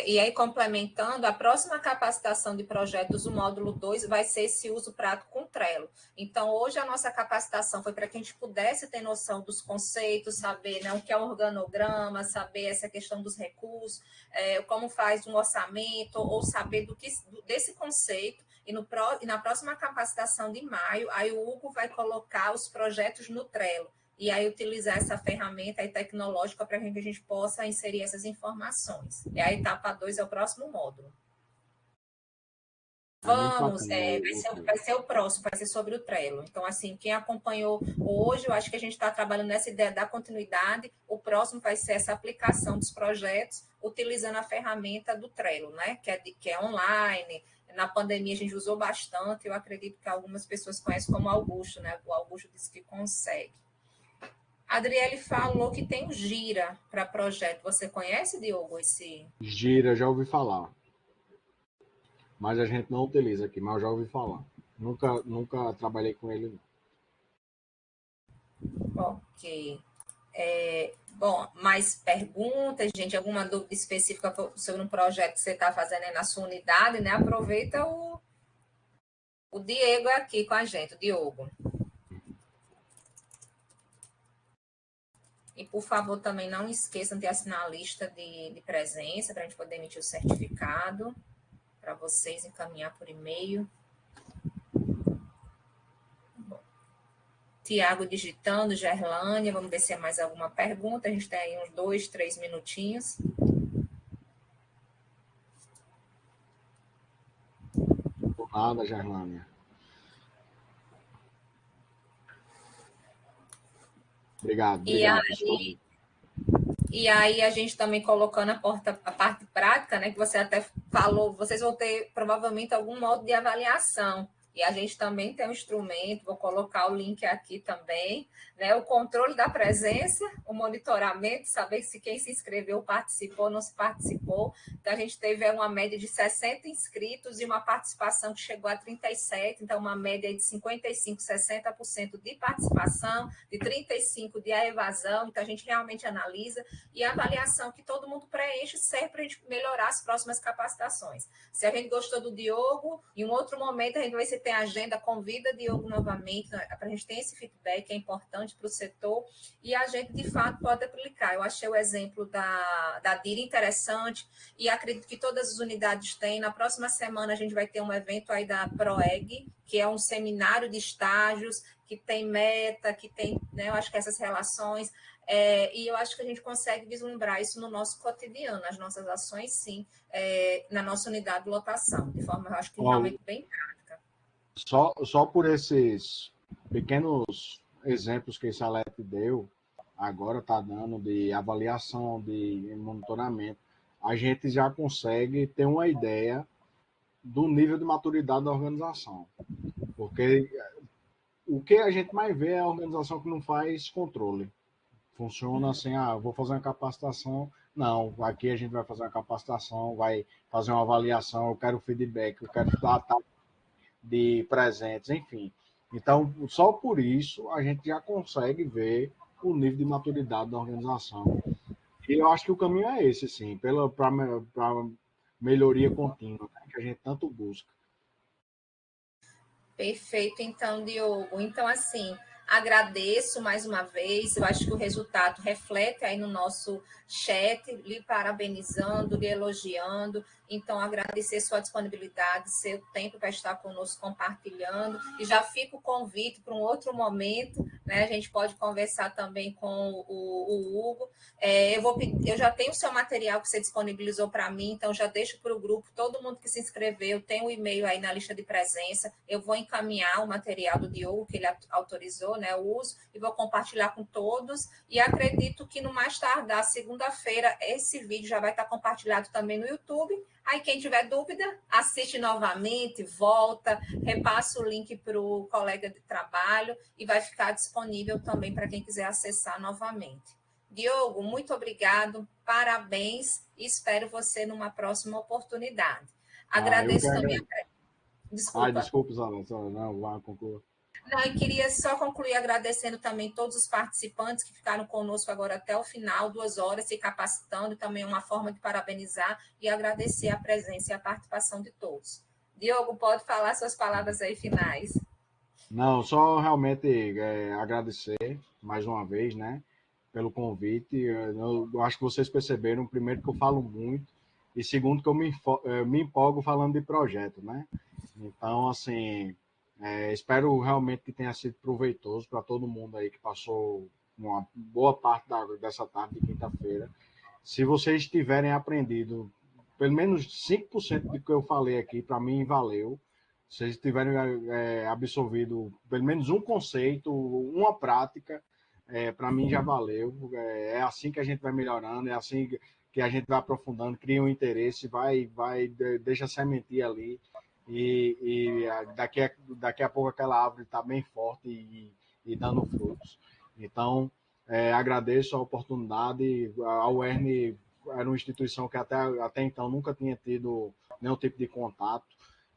E aí, complementando, a próxima capacitação de projetos, o módulo 2, vai ser esse uso prático com Trello. Então, hoje a nossa capacitação foi para que a gente pudesse ter noção dos conceitos, saber, né, o que é um organograma, saber essa questão dos recursos, como faz um orçamento, ou saber desse conceito. E na próxima capacitação de maio, aí o Hugo vai colocar os projetos no Trello. E aí utilizar essa ferramenta aí tecnológica para que a gente possa inserir essas informações. E a etapa 2 é o próximo módulo. É muito Vamos, bacana. vai ser o próximo, vai ser sobre o Trello. Então, assim, quem acompanhou hoje, eu acho que a gente está trabalhando nessa ideia da continuidade. O próximo vai ser essa aplicação dos projetos, utilizando a ferramenta do Trello, né? Que é online. Na pandemia a gente usou bastante. Eu acredito que algumas pessoas conhecem como Augusto, né? O Augusto disse que consegue. A Adriele falou que tem o Gira para projeto. Você conhece, Diogo, esse? Gira, já ouvi falar. Mas a gente não utiliza aqui, mas eu já ouvi falar. Nunca trabalhei com ele. Ok. Bom, mais perguntas, gente? Alguma dúvida específica sobre um projeto que você está fazendo aí na sua unidade, né? Aproveita o Diego aqui com a gente, o Diogo. E, por favor, também não esqueçam de assinar a lista de presença para a gente poder emitir o certificado para vocês encaminhar por e-mail. Tiago digitando, Gerlânia, vamos ver se é mais alguma pergunta. A gente tem aí uns 2, 3 minutinhos. Por nada, Gerlânia. Obrigado, pessoal. E aí a gente também colocando a parte prática, né? Que você até falou, vocês vão ter provavelmente algum modo de avaliação. E a gente também tem um instrumento, vou colocar o link aqui também, né? O controle da presença, o monitoramento, saber se quem se inscreveu participou ou não se participou. Então, a gente teve uma média de 60 inscritos e uma participação que chegou a 37, então uma média de 55, 60% de participação, de 35% de evasão. Então, a gente realmente analisa e a avaliação que todo mundo preenche serve para a gente melhorar as próximas capacitações. Se a gente gostou do Diogo, em um outro momento a gente vai ver se tem agenda, convida Diogo novamente, né, para a gente ter esse feedback, é importante para o setor, e a gente, de fato, pode aplicar. Eu achei o exemplo da DIR interessante, e acredito que todas as unidades têm. Na próxima semana a gente vai ter um evento aí da PROEG, que é um seminário de estágios, que tem meta, que tem, né, eu acho que essas relações, e eu acho que a gente consegue vislumbrar isso no nosso cotidiano, nas nossas ações, sim, na nossa unidade de lotação, de forma, eu acho que realmente bem prática. Só por esses pequenos exemplos que esse Salete deu, agora está dando de avaliação, de monitoramento, a gente já consegue ter uma ideia do nível de maturidade da organização. Porque o que a gente mais vê é a organização que não faz controle. Funciona assim, vou fazer uma capacitação. Não, aqui a gente vai fazer uma capacitação, vai fazer uma avaliação, eu quero feedback, eu quero data de presentes, enfim. Então, só por isso a gente já consegue ver o nível de maturidade da organização. E eu acho que o caminho é esse, sim, para melhoria contínua, né, que a gente tanto busca. Perfeito, então, Diogo. Então, assim, agradeço mais uma vez. Eu acho que o resultado reflete aí no nosso chat, lhe parabenizando, lhe elogiando. Então, agradecer sua disponibilidade, seu tempo para estar conosco compartilhando. E já fica o convite para um outro momento, né? A gente pode conversar também com o Hugo. Eu já tenho o seu material que você disponibilizou para mim, então já deixo para o grupo, todo mundo que se inscreveu, tem o e-mail aí na lista de presença. Eu vou encaminhar o material do Diogo, que ele autorizou, né, o uso, e vou compartilhar com todos. E acredito que no mais tardar, segunda-feira, esse vídeo já vai estar compartilhado também no YouTube. Aí, quem tiver dúvida, assiste novamente, volta, repassa o link para o colega de trabalho e vai ficar disponível também para quem quiser acessar novamente. Diogo, muito obrigado, parabéns e espero você numa próxima oportunidade. Eu que Agradeço também. agradeço. Desculpa. Desculpa, Isabel, não, vai concluir. Não, eu queria só concluir agradecendo também todos os participantes que ficaram conosco agora até o final, 2 horas, se capacitando, também uma forma de parabenizar e agradecer a presença e a participação de todos. Diogo, pode falar suas palavras aí finais. Não, só realmente agradecer mais uma vez, né, pelo convite. Eu acho que vocês perceberam, primeiro, que eu falo muito, e segundo, que eu me empolgo falando de projeto, né? Então, assim, espero realmente que tenha sido proveitoso para todo mundo aí que passou uma boa parte dessa tarde de quinta-feira. Se vocês tiverem aprendido pelo menos 5% do que eu falei aqui, para mim valeu. Se vocês tiverem absorvido pelo menos um conceito, uma prática, para mim já valeu. É assim que a gente vai melhorando, é assim que a gente vai aprofundando, cria um interesse, deixa a sementinha ali. Daqui a pouco aquela árvore está bem forte e dando frutos. Então, agradeço a oportunidade. A UERN era uma instituição que até então nunca tinha tido nenhum tipo de contato,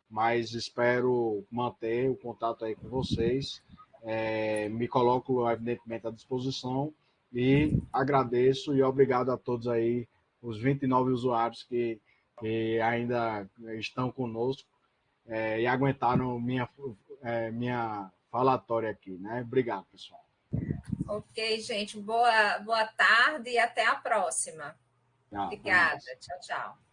mas espero manter o contato aí com vocês. Me coloco, evidentemente, à disposição e agradeço e obrigado a todos aí, os 29 usuários que ainda estão conosco e aguentaram minha falatória aqui, né? Obrigado, pessoal. Ok, gente, boa tarde e até a próxima. Tchau, até Obrigada. mais. Tchau, tchau.